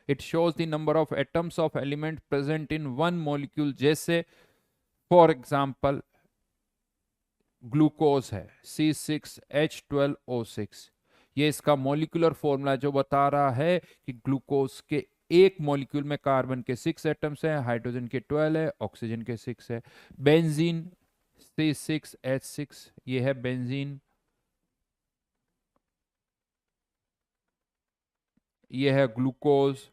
It shows the number of atoms of element present in one molecule. जैसे for example ग्लूकोज है C6H12O6, ये इसका मॉलिक्यूलर फॉर्मूला जो बता रहा है कि ग्लूकोज के एक मॉलिक्यूल में कार्बन के 6 एटम्स हैं, हाइड्रोजन के 12 है, ऑक्सीजन के 6 है। बेंजीन C6H6, ये है बेंजीन, ये है ग्लूकोज,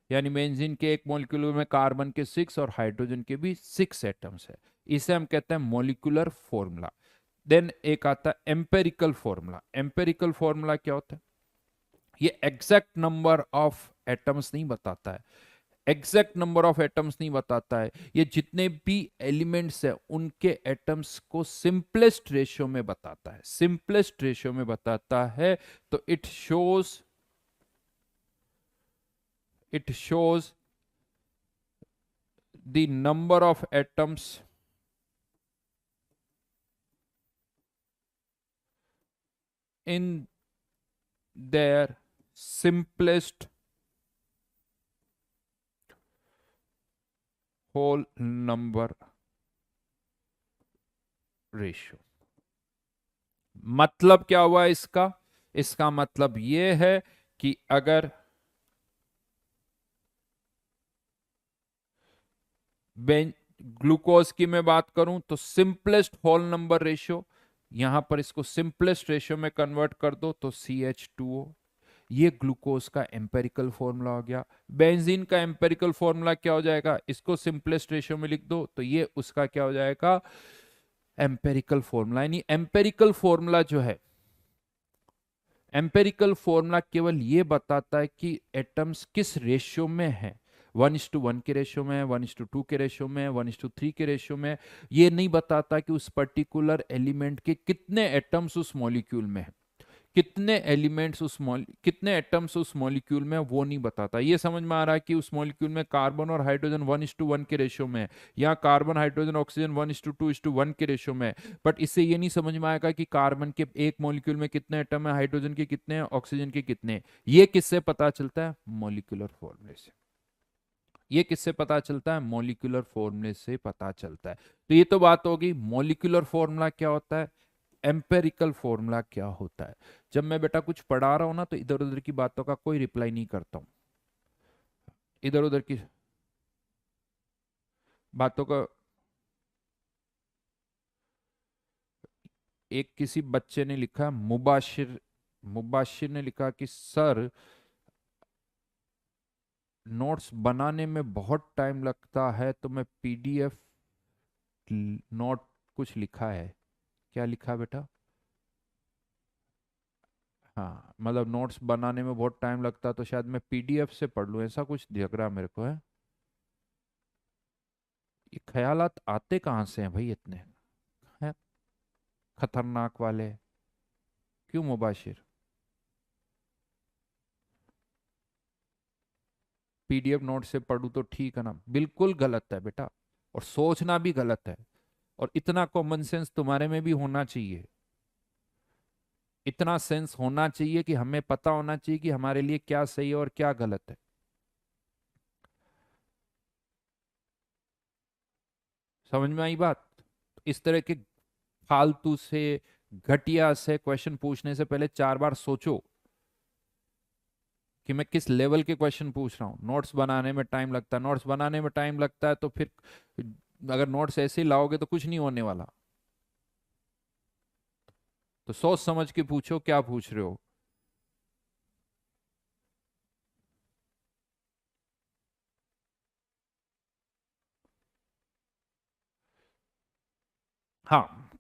यानी बेंजीन के एक मॉलिक्यूल में कार्बन के 6 और हाइड्रोजन के भी 6 एटम्स है। इसे हम कहते हैं मॉलिक्यूलर फॉर्मूला। देन एक आता है एम्पेरिकल फॉर्मूला। एम्पेरिकल फॉर्मूला क्या होता है, ये एग्जैक्ट नंबर ऑफ एटम्स नहीं बताता है, एग्जैक्ट नंबर ऑफ एटम्स नहीं बताता है, ये जितने भी एलिमेंट्स है उनके एटम्स को सिंपलेस्ट रेशियो में बताता है, सिंपलेस्ट रेशियो में बताता है। तो it shows the number of atoms in their simplest whole number ratio। मतलब क्या हुआ इसका, इसका मतलब यह है कि अगर ग्लूकोज की मैं बात करूं तो सिंपलेस्ट होल नंबर रेशियो, यहां पर इसको सिंपलेस्ट रेशियो में कन्वर्ट कर दो तो CH2O, ये ग्लूकोज का एम्पेरिकल फॉर्मूला हो गया। बेंजीन का एम्पेरिकल फॉर्मूला क्या हो जाएगा, इसको सिंपलेस्ट रेशियो में लिख दो तो ये उसका क्या हो जाएगा, एम्पेरिकल फॉर्मूला। यानी एम्पेरिकल फॉर्मूला जो है, एम्पेरिकल फॉर्मूला केवल ये बताता है कि एटम्स किस रेशियो में है, 1:1 के रेशियो में, 1:2 के रेशियो में, 1:3 के रेशियो में। ये नहीं बताता कि उस पर्टिकुलर एलिमेंट के कितने एटम्स उस मॉलिक्यूल में है, कितने एलिमेंट्स कितने एटम्स उस मॉलिक्यूल में, वो नहीं बताता। ये समझ में आ रहा है कि उस मॉलिक्यूल में कार्बन और हाइड्रोजन 1:1 के रेशियो में है, या कार्बन हाइड्रोजन ऑक्सीजन 1:2:1 के रेशियो में है। बट इससे ये नहीं समझ में आएगा कि कार्बन के एक मॉलिक्यूल में कितने एटम है, हाइड्रोजन के कितने हैं, ऑक्सीजन के कितने हैं। ये किससे पता चलता है, मॉलिक्यूलर फॉर्मूले से। ये किससे पता चलता है, मॉलिक्यूलर फॉर्मूले से पता चलता है। तो ये तो बात होगी मॉलिक्यूलर फॉर्मूला क्या होता है, एम्पेरिकल फॉर्मूला क्या होता है। जब मैं बेटा कुछ पढ़ा रहा हूं ना तो इधर उधर की बातों का कोई रिप्लाई नहीं करता हूं, इधर उधर की बातों का। एक किसी बच्चे ने लिखा, मुबाशिर, मुबाशिर ने लिखा कि सर नोट्स बनाने में बहुत टाइम लगता है तो मैं PDF नोट, कुछ लिखा है, क्या लिखा बेटा, हाँ मतलब नोट्स बनाने में बहुत टाइम लगता तो शायद मैं PDF से पढ़ लूँ, ऐसा कुछ दिख रहा मेरे को है। ये ख्यालात आते कहाँ से हैं भाई इतने, हैं खतरनाक वाले, क्यों मुबाशिर, PDF नोट से पढ़ूं तो ठीक है ना, बिल्कुल गलत है बेटा, और सोचना भी गलत है। और इतना कॉमन सेंस तुम्हारे में भी होना चाहिए, इतना सेंस होना चाहिए कि हमें पता होना चाहिए कि हमारे लिए क्या सही है और क्या गलत है। समझ में आई बात। इस तरह के फालतू से घटिया से क्वेश्चन पूछने से पहले 4 बार सोचो कि मैं किस लेवल के क्वेश्चन पूछ रहा हूँ। नोट्स बनाने में टाइम लगता है, नोट्स बनाने में टाइम लगता है तो फिर अगर नोट्स ऐसे ही लाओगे तो कुछ नहीं होने वाला। तो सोच समझ के पूछो क्या पूछ रहे हो। हाँ,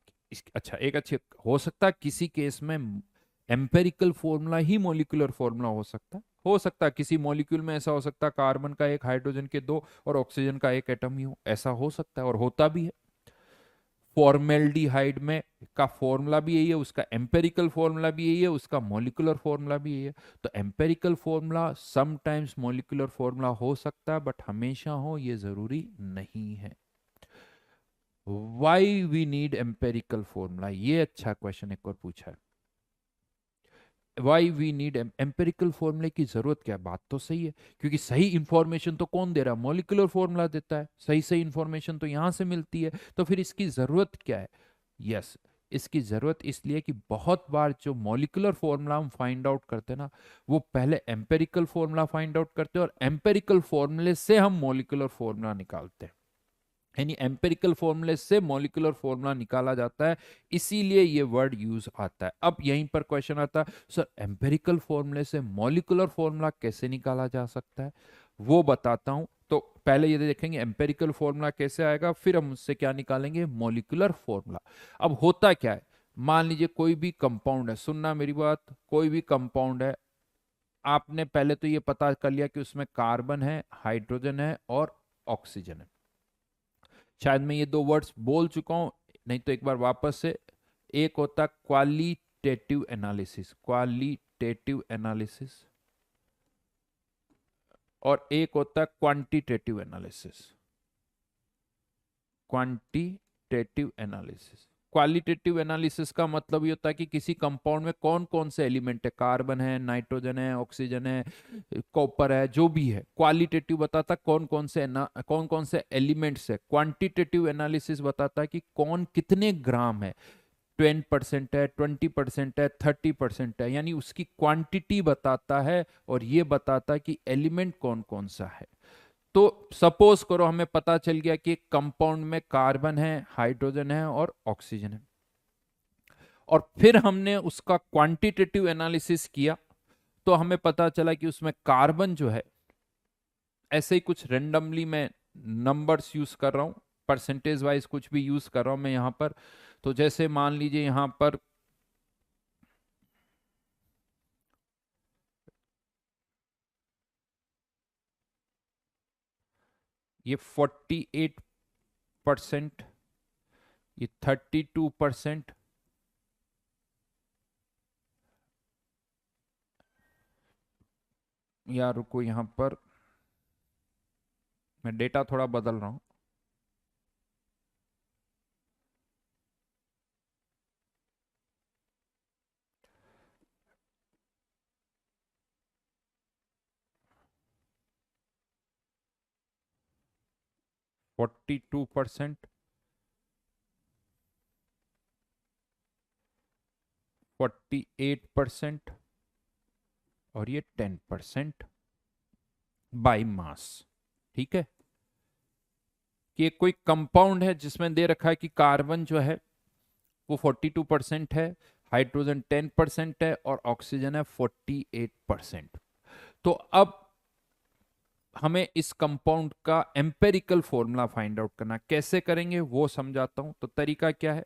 अच्छा, एक अच्छे हो सकता है किसी केस में एम्पेरिकल फॉर्मूला ही मॉलिक्यूलर फॉर्मूला हो सकता है। हो सकता है किसी मॉलिक्यूल में ऐसा हो सकता है कार्बन का एक, हाइड्रोजन के दो और ऑक्सीजन का एक एटम ही हो, ऐसा हो सकता है और होता भी है। फॉर्मेल्डिहाइड में का फॉर्मूला भी यही है, उसका एम्पेरिकल फॉर्मूला भी यही है, उसका मॉलिक्यूलर फॉर्मूला भी यही है। तो empirical formula sometimes molecular formula हो सकता है, बट हमेशा हो ये जरूरी नहीं है। Why we need empirical formula, ये अच्छा क्वेश्चन एक और पूछा है। वाई वी नीड एम्पेरिकल फॉर्मूले की जरूरत क्या है? बात तो सही है, क्योंकि सही इंफॉर्मेशन तो कौन दे रहा है? मॉलिक्यूलर फॉर्मूला देता है। सही सही इंफॉर्मेशन तो यहां से मिलती है, तो फिर इसकी जरूरत क्या है? यस, इसकी जरूरत इसलिए कि बहुत बार जो मॉलिक्यूलर फॉर्मूला हम फाइंड आउट करते हैं ना, वो पहले एम्पेरिकल फॉर्मूला फाइंड आउट करते हैं और एम्पेरिकल फॉर्मूले से हम मॉलिक्यूलर फॉर्मूला निकालते हैं। यानी एम्पेरिकल फॉर्मूले से मॉलिक्यूलर फॉर्मूला निकाला जाता है, इसीलिए ये वर्ड यूज आता है। अब यहीं पर क्वेश्चन आता है, सर एम्पेरिकल फॉर्मूले से मॉलिक्यूलर फॉर्मूला कैसे निकाला जा सकता है? वो बताता हूं। तो पहले ये देखेंगे एम्पेरिकल फॉर्मूला कैसे आएगा, फिर हम उससे क्या निकालेंगे? Molecular formula. अब होता क्या है, मान लीजिए कोई भी कंपाउंड है, सुनना मेरी बात, कोई भी कंपाउंड है, आपने पहले तो ये पता कर लिया कि उसमें कार्बन है, हाइड्रोजन है और ऑक्सीजन है। शायद मैं ये दो वर्ड्स बोल चुका हूं, नहीं तो एक बार वापस से। एक होता क्वालिटेटिव एनालिसिस, क्वालिटेटिव एनालिसिस, और एक होता quantitative analysis, quantitative analysis. Qualitative analysis का मतलब ये होता है कि किसी कंपाउंड में कौन कौन से एलिमेंट है, कार्बन है, नाइट्रोजन है, ऑक्सीजन है, कॉपर है, जो भी है। क्वालिटेटिव बताता कौन कौन से एलिमेंट्स है। क्वांटिटेटिव एनालिसिस बताता है कि कौन कितने ग्राम है, 10% है, 20% है, 30% है, यानी उसकी क्वांटिटी बताता है। और ये बताता है कि एलिमेंट कौन कौन सा है। तो सपोज करो हमें पता चल गया कि एक कंपाउंड में कार्बन है, हाइड्रोजन है और ऑक्सीजन है, और फिर हमने उसका क्वांटिटेटिव एनालिसिस किया, तो हमें पता चला कि उसमें कार्बन जो है, ऐसे ही कुछ रेंडमली मैं नंबर्स यूज कर रहा हूं, परसेंटेज वाइज कुछ भी यूज कर रहा हूं मैं यहां पर। तो जैसे मान लीजिए यहां पर ये 48%, ये 32%, या रुको यहां पर मैं डेटा थोड़ा बदल रहा हूं। फोर्टी टू परसेंट 48% और ये 10% बाई मास। ठीक है, कि कोई कंपाउंड है जिसमें दे रखा है कि कार्बन जो है वो 42% है, हाइड्रोजन 10% है और ऑक्सीजन है 48%। तो अब हमें इस कंपाउंड का एम्पेरिकल फॉर्मूला फाइंड आउट करना, कैसे करेंगे वो समझाता हूं। तो तरीका क्या है,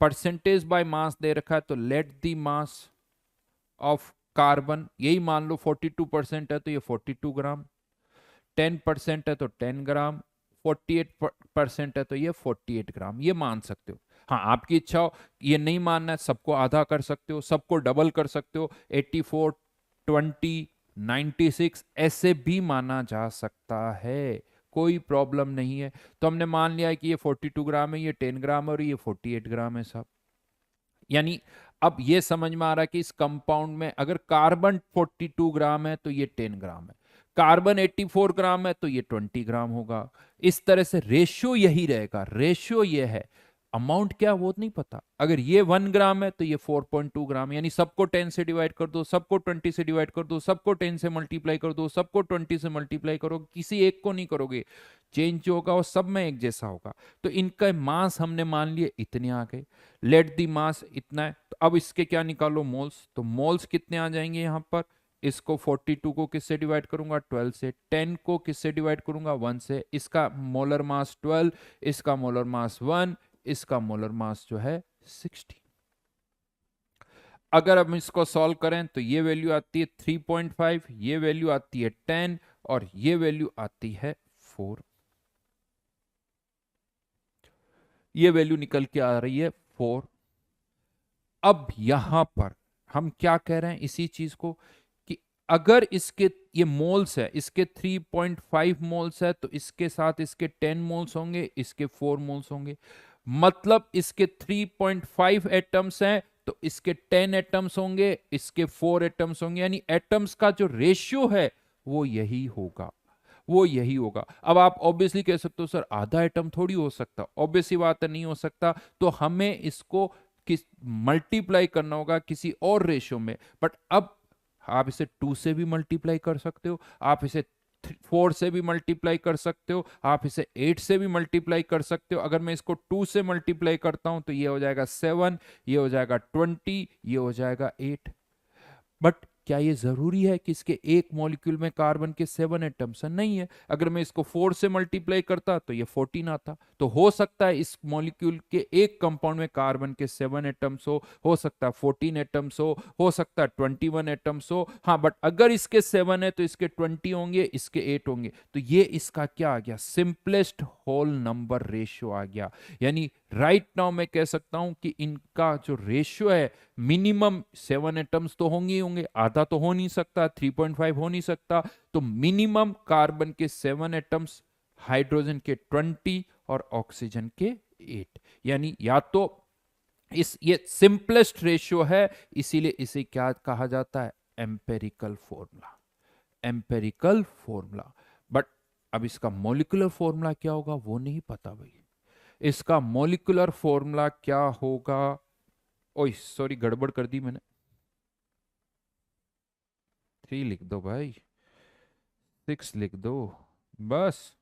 परसेंटेज बाय मास दे रखा है, तो let the mass of carbon, यही मान लो 42% है तो ये 42 ग्राम, 10% है तो 10 ग्राम, 48% है तो ये 48 ग्राम, ये मान सकते हो। हाँ, आपकी इच्छा हो ये नहीं मानना है, सबको आधा कर सकते हो, सबको डबल कर सकते हो, 84, 20, 96 ऐसे भी माना जा सकता है, कोई प्रॉब्लम नहीं है। तो हमने मान लिया है कि ये 42 ग्राम है, ये 10 ग्राम है और ये 48 ग्राम है साहब। यानी अब ये समझ में आ रहा है कि इस कंपाउंड में अगर कार्बन 42 ग्राम है तो ये 10 ग्राम है, कार्बन 84 ग्राम है तो ये 20 ग्राम होगा। इस तरह से रेशियो यही रहेगा, रेशियो ये है। अमाउंट क्या वो नहीं पता। अगर ये 1 ग्राम है तो ये 4.2 ग्राम, यानी सबको 10 से डिवाइड कर दो, सबको 20 से डिवाइड कर दो, सबको 10 से मल्टीप्लाई कर दो, सबको 20 से मल्टीप्लाई करो, किसी एक को नहीं करोगे, चेंज जो होगा वो सब में एक जैसा होगा। तो इनका मास हमने मान लिए इतने आ गए, लेट दी मास इतना है। तो अब इसके क्या निकालो, मोल्स। तो मोल्स कितने आ जाएंगे यहां पर, इसको 42 को किससे डिवाइड करूंगा, 12 से, 10 को किससे डिवाइड करूंगा, 1 से, इसका मोलर मास 12, इसका मोलर मास 1, इसका मोलर मास जो है 60। अगर हम इसको सॉल्व करें तो ये वैल्यू आती है 3.5, ये वैल्यू आती है 10, और ये वैल्यू आती है 4। ये वैल्यू निकल के आ रही है 4। अब यहां पर हम क्या कह रहे हैं इसी चीज को, कि अगर इसके ये मोल्स है, इसके 3.5 मोल्स है, तो इसके साथ इसके 10 मोल्स होंगे, इसके 4 मोल्स होंगे। मतलब इसके 3.5 एटम्स हैं तो इसके 10 एटम्स होंगे, इसके 4 एटम्स होंगे, यानी एटम्स का जो रेशियो है वो यही होगा, वो यही होगा। अब आप ऑब्वियसली कह सकते हो सर आधा एटम थोड़ी हो सकता, ऑब्वियसली बात है नहीं हो सकता, तो हमें इसको किस मल्टीप्लाई करना होगा किसी और रेशियो में। बट अब आप इसे 2 से भी मल्टीप्लाई कर सकते हो, आप इसे 4 से भी मल्टीप्लाई कर सकते हो, आप इसे 8 से भी मल्टीप्लाई कर सकते हो। अगर मैं इसको 2 से मल्टीप्लाई करता हूं तो ये हो जाएगा 7, ये हो जाएगा 20, ये हो जाएगा 8। बट क्या ये जरूरी है कि इसके एक मॉलिक्यूल में कार्बन के 7 एटम्स हैं? नहीं है। अगर मैं इसको 4 से मल्टीप्लाई करता तो ये 14 आता। तो हो सकता है इस मॉलिक्यूल के एक कंपाउंड में कार्बन के 7 एटम्स हो सकता है 14 एटम्स हो सकता है 21 एटम्स हो। हाँ, बट अगर इसके 7 है तो इसके 20 होंगे, इसके 8 होंगे। तो ये इसका क्या आ गया, सिंपलेस्ट होल नंबर रेशियो आ गया। यानी राइट नाउ मैं कह सकता हूं कि इनका जो रेशियो है, मिनिमम 7 एटम्स तो होंगे ही होंगे, आधा तो हो नहीं सकता, 3.5 हो नहीं सकता। तो मिनिमम कार्बन के 7 एटम्स, हाइड्रोजन के 20 और ऑक्सीजन के 8। यानी या तो इस ये सिंपलेस्ट रेशियो है, इसीलिए इसे क्या कहा जाता है, empirical formula, empirical formula. But अब इसका मॉलिक्यूलर फॉर्मूला क्या होगा वो नहीं पता भाई। इसका मॉलिक्यूलर फॉर्मूला क्या होगा, ओए सॉरी गड़बड़ कर दी मैंने, 3 लिख दो भाई, 6 लिख दो, बस।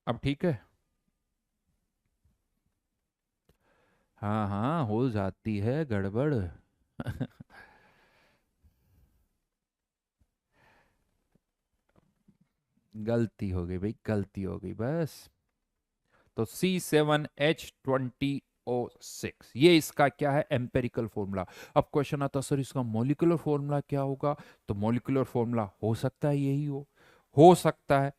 अब ठीक है, हाँ हाँ हो जाती है गड़बड़। गलती हो गई भाई, गलती हो गई बस। तो C7H20O6 ये इसका क्या है, एम्पेरिकल फॉर्मूला। अब क्वेश्चन आता सर इसका मॉलिक्यूलर फॉर्मूला क्या होगा। तो मॉलिक्यूलर फॉर्मूला हो सकता है यही हो सकता है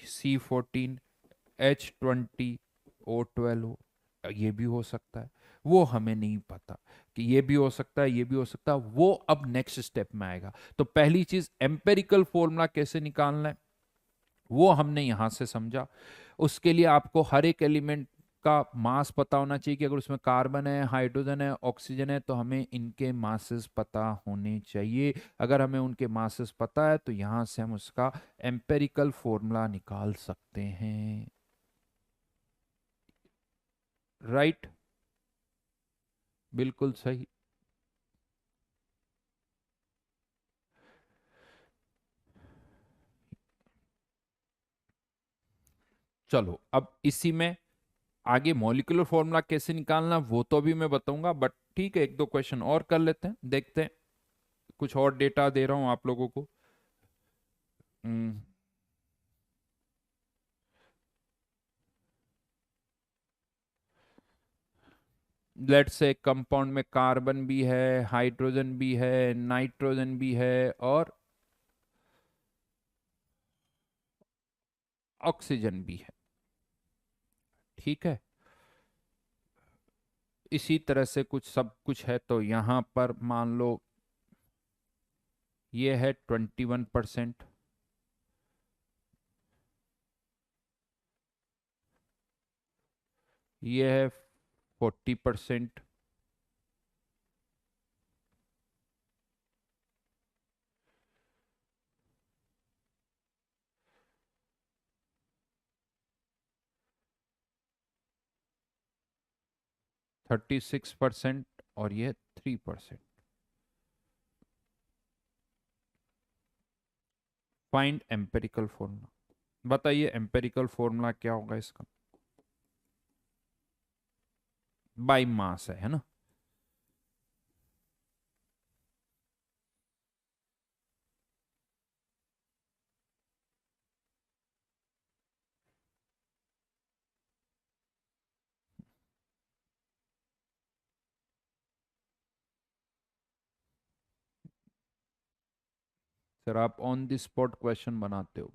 C14H20O12 हो, ये भी हो सकता है, वो हमें नहीं पता कि ये भी हो सकता है, ये भी हो सकता है, वो अब नेक्स्ट स्टेप में आएगा। तो पहली चीज एम्पेरिकल फॉर्मूला कैसे निकालना है वो हमने यहां से समझा। उसके लिए आपको हर एक एलिमेंट का मास पता होना चाहिए, कि अगर उसमें कार्बन है, हाइड्रोजन है, ऑक्सीजन है, तो हमें इनके मासेस पता होने चाहिए। अगर हमें उनके मासेस पता है तो यहां से हम उसका एम्पेरिकल फॉर्मूला निकाल सकते हैं। राइट, बिल्कुल सही। चलो अब इसी में आगे मॉलिक्यूलर फॉर्मूला कैसे निकालना वो तो अभी मैं बताऊंगा, बट ठीक है एक दो क्वेश्चन और कर लेते हैं, देखते हैं। कुछ और डेटा दे रहा हूं आप लोगों को। लेट्स से कंपाउंड में कार्बन भी है, हाइड्रोजन भी है, नाइट्रोजन भी है, और ऑक्सीजन भी है। ठीक है, इसी तरह से कुछ सब कुछ है। तो यहां पर मान लो ये है 21%, ये है 40%, 36% और ये 3%। Find empirical formula. बताइए एम्पेरिकल फॉर्मूला क्या होगा इसका। बाय मास है ना। सर आप ऑन द स्पॉट क्वेश्चन बनाते हो,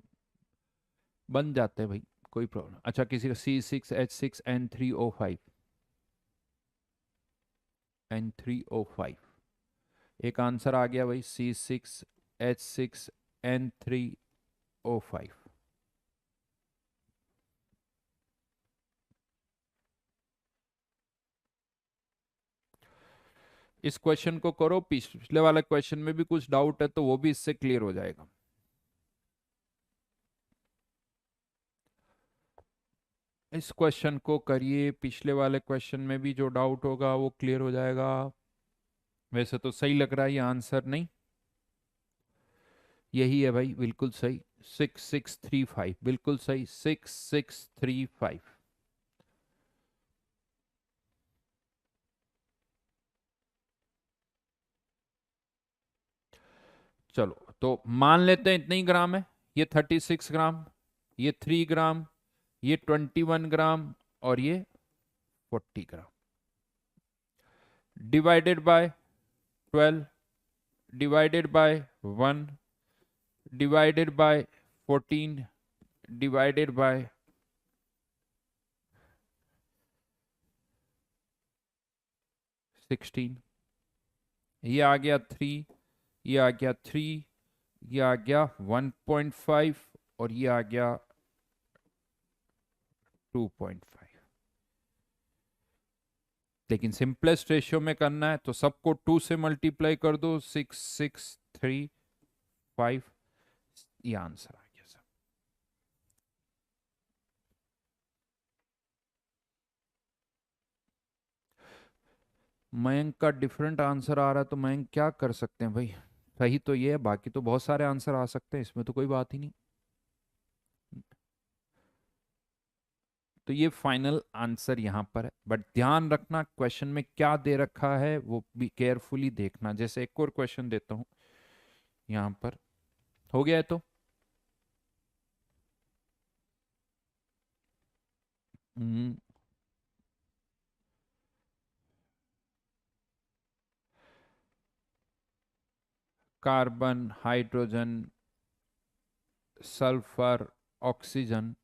बन जाते हैं भाई, कोई प्रॉब्लम। अच्छा किसी का C6H6N3O5, N3O5 एक आंसर आ गया भाई, C6H6N3O5। इस क्वेश्चन को करो, पिछले वाले क्वेश्चन में भी कुछ डाउट है तो वो भी इससे क्लियर हो जाएगा। इस क्वेश्चन को करिए, पिछले वाले क्वेश्चन में भी जो डाउट होगा वो क्लियर हो जाएगा। वैसे तो सही लग रहा है ये आंसर, नहीं यही है भाई, बिल्कुल सही। 6635 बिल्कुल सही, 6635। चलो तो मान लेते हैं इतने ही ग्राम है, ये 36 ग्राम, ये 3 ग्राम, ये 21 ग्राम और ये 40 gram. Divided by 12, divided by 1, divided by 14, divided by 16। ये आ गया 3, ये आ गया 3, ये आ गया 1.5 और ये आ गया 2.5। लेकिन सिंपलेस्ट रेशियो में करना है तो सबको 2 से मल्टीप्लाई कर दो, 6635। ये आंसर आ गया सर। मयंक का डिफरेंट आंसर आ रहा है तो मयंक क्या कर सकते हैं भाई, सही तो ये है, बाकी तो बहुत सारे आंसर आ सकते हैं, इसमें तो कोई बात ही नहीं। तो ये फाइनल आंसर यहां पर है, बट ध्यान रखना क्वेश्चन में क्या दे रखा है वो भी केयरफुली देखना। जैसे एक और क्वेश्चन देता हूं यहां पर, हो गया है तो हम्म, carbon, hydrogen, sulphur, oxygen,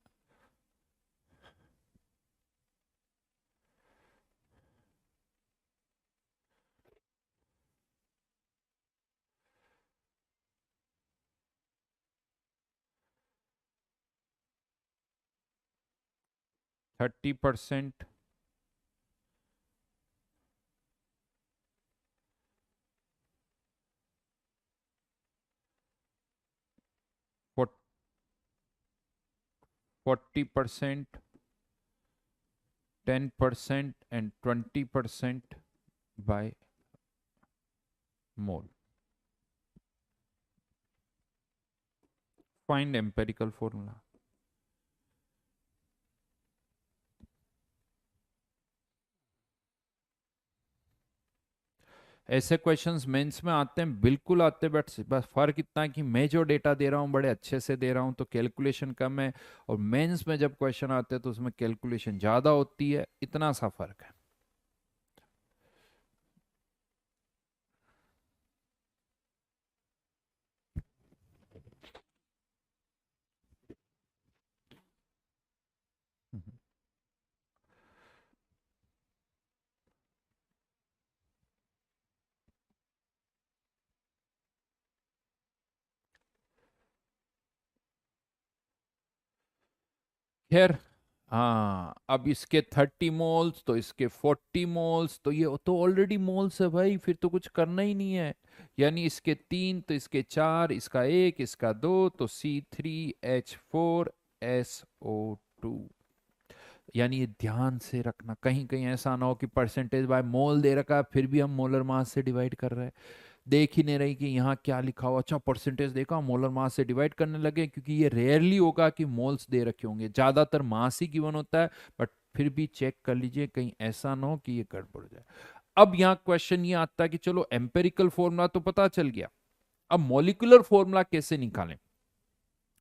30%, 40%, 10% and 20% by mole. Find empirical formula. ऐसे क्वेश्चंस मेंस में आते हैं, बिल्कुल आते हैं, बट बस फर्क इतना है कि मैं जो डेटा दे रहा हूँ बड़े अच्छे से दे रहा हूँ तो कैलकुलेशन कम है, और मेंस में जब क्वेश्चन आते हैं तो उसमें कैलकुलेशन ज़्यादा होती है, इतना सा फर्क है। खैर हाँ, अब इसके 30 मोल्स तो इसके 40 मोल्स, तो ये तो ऑलरेडी मोल्स है भाई, फिर तो कुछ करना ही नहीं है। यानी इसके 3 तो इसके 4, इसका 1, इसका 2, तो C3H4SO2। यानी ये ध्यान से रखना, कहीं कहीं ऐसा ना हो कि परसेंटेज बाय मोल दे रखा है फिर भी हम मोलर मास से डिवाइड कर रहे हैं, देख ही नहीं रही कि यहाँ क्या लिखा हुआ, अच्छा परसेंटेज देखा मोलर मास से डिवाइड करने लगे, क्योंकि ये रेयरली होगा कि मोल्स दे रखे होंगे, ज्यादातर मास ही गिवन होता है, बट फिर भी चेक कर लीजिए कहीं ऐसा ना हो कि ये गड़बड़ जाए। अब यहाँ क्वेश्चन ये आता है कि चलो एम्पेरिकल फॉर्मूला तो पता चल गया, अब मॉलिक्यूलर फॉर्मूला कैसे निकालें,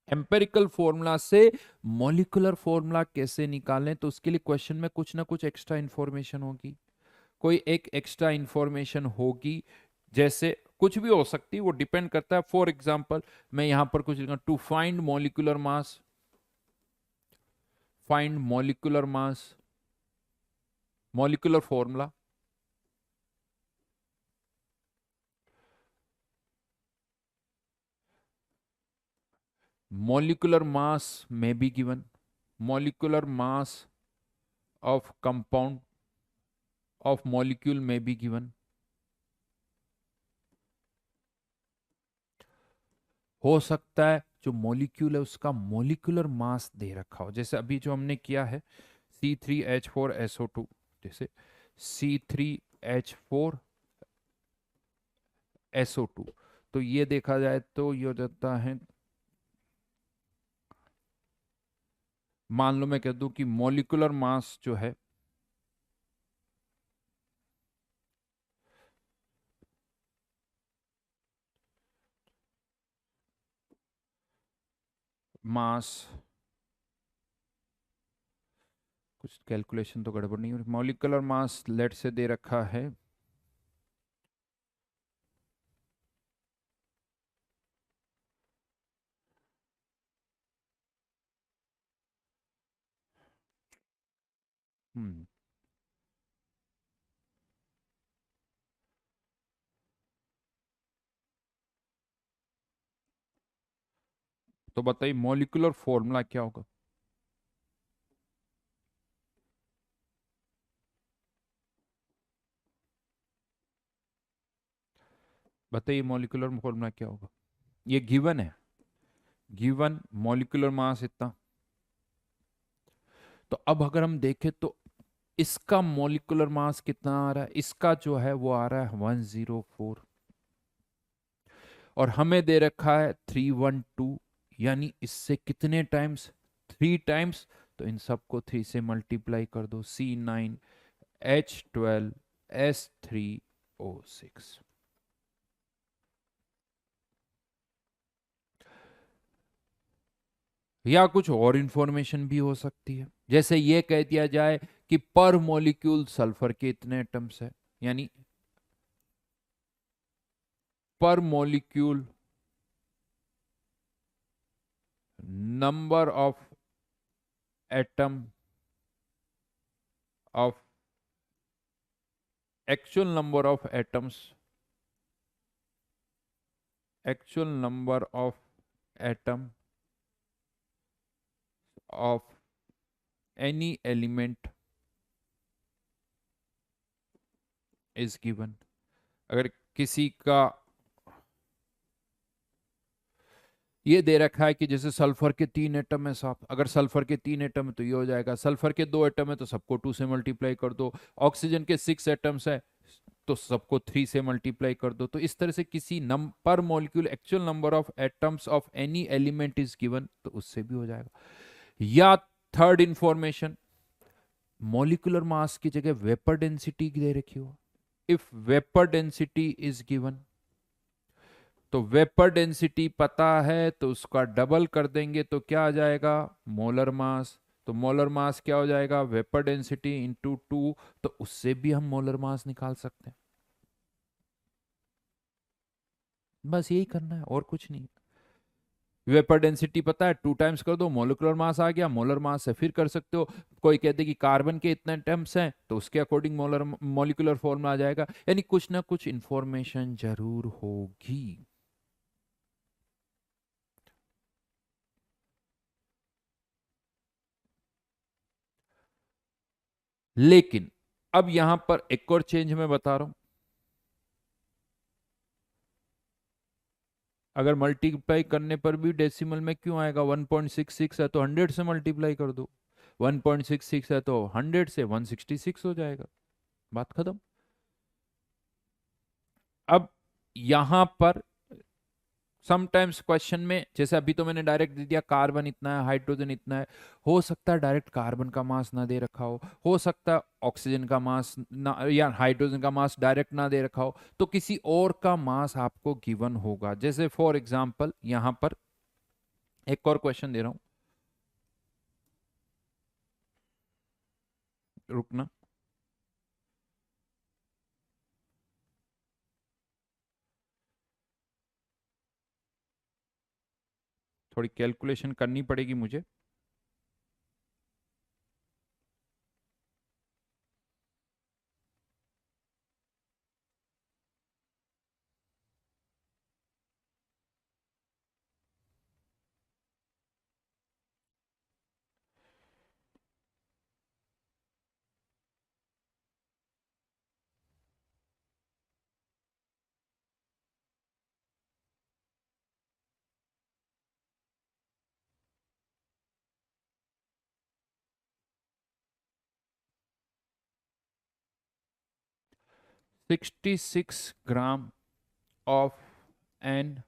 एम्पेरिकल फॉर्मूला से मॉलिक्यूलर फॉर्मूला कैसे निकालें, तो उसके लिए क्वेश्चन में कुछ ना कुछ एक्स्ट्रा इंफॉर्मेशन होगी, कोई एक एक्स्ट्रा इंफॉर्मेशन होगी, जैसे कुछ भी हो सकती है, वो डिपेंड करता है। फॉर एग्जांपल मैं यहां पर कुछ लिखूंगा, to find molecular mass, find molecular mass, molecular formula, molecular mass may be given, molecular mass of compound of molecule may be given, हो सकता है जो मॉलिक्यूल है उसका मॉलिक्यूलर मास दे रखा हो, जैसे अभी जो हमने किया है C3H4SO2, जैसे C3H4SO2, तो ये देखा जाए तो ये हो जाता है, मान लो मैं कह दूं कि मॉलिक्यूलर मास जो है, मास, कुछ कैलकुलेशन तो गड़बड़ नहीं हो रही, मॉलिक्यूलर मास लेट से दे रखा है हम्म तो बताइए मॉलिक्यूलर फॉर्मूला क्या होगा, बताइए मॉलिक्यूलर फॉर्मूला क्या होगा, ये गिवन है, गिवन मॉलिक्यूलर मास इतना, तो अब अगर हम देखें तो इसका मॉलिक्यूलर मास कितना आ रहा है, इसका जो है वो आ रहा है 104, और हमें दे रखा है 312, यानी इससे कितने टाइम्स, 3 टाइम्स, तो इन सबको 3 से मल्टीप्लाई कर दो, C9H12S3O6, या कुछ और इंफॉर्मेशन भी हो सकती है, जैसे ये कह दिया जाए कि पर मॉलिक्यूल सल्फर के इतने एटम्स है, यानी पर molecule number of atom of, actual number of atoms, actual number of atom of any element is given, अगर किसी का ये दे रखा है कि जैसे सल्फर के 3 एटम है साहब, अगर सल्फर के 3 एटम है तो ये हो जाएगा, सल्फर के 2 एटम है तो सबको 2 से मल्टीप्लाई कर दो, ऑक्सीजन के 6 एटम्स है तो सबको 3 से मल्टीप्लाई कर दो, तो इस तरह से किसी पर molecule actual number of atoms of any element is given, तो उससे भी हो जाएगा। या थर्ड इंफॉर्मेशन, मॉलिक्यूलर मास की जगह वेपर डेंसिटी दे रखी हो, if vapour density is given, तो वेपर डेंसिटी पता है तो उसका डबल कर देंगे तो क्या आ जाएगा, मोलर मास, तो मोलर मास क्या हो जाएगा, वेपर डेंसिटी इंटू 2, तो उससे भी हम मोलर मास निकाल सकते हैं, बस यही करना है और कुछ नहीं। वेपर डेंसिटी पता है, 2 टाइम्स कर दो मोलिकुलर मास आ गया, मोलर मास से फिर कर सकते हो, कोई कहते कि कार्बन के इतने एटम्स हैं तो उसके अकॉर्डिंग मोलर मॉलिक्यूलर फॉर्मूला आ जाएगा, यानी कुछ ना कुछ इंफॉर्मेशन जरूर होगी। लेकिन अब यहां पर एक और चेंज मैं बता रहा हूं, अगर मल्टीप्लाई करने पर भी डेसिमल में क्यों आएगा, 1.66 है तो 100 से मल्टीप्लाई कर दो, 1.66 है तो 100 से 166 हो जाएगा, बात खत्म। अब यहां पर समटाइम्स क्वेश्चन में, जैसे अभी तो मैंने डायरेक्ट दे दिया कार्बन इतना है, हाइड्रोजन इतना है, हो सकता है डायरेक्ट कार्बन का मास ना दे रखा हो सकता है ऑक्सीजन का मास ना या हाइड्रोजन का मास डायरेक्ट ना दे रखा हो, तो किसी और का मास आपको गिवन होगा। जैसे फॉर एग्जांपल यहां पर एक और क्वेश्चन दे रहा हूं, रुकना। थोड़ी कैलकुलेशन करनी पड़ेगी मुझे। $66 ग्राम of an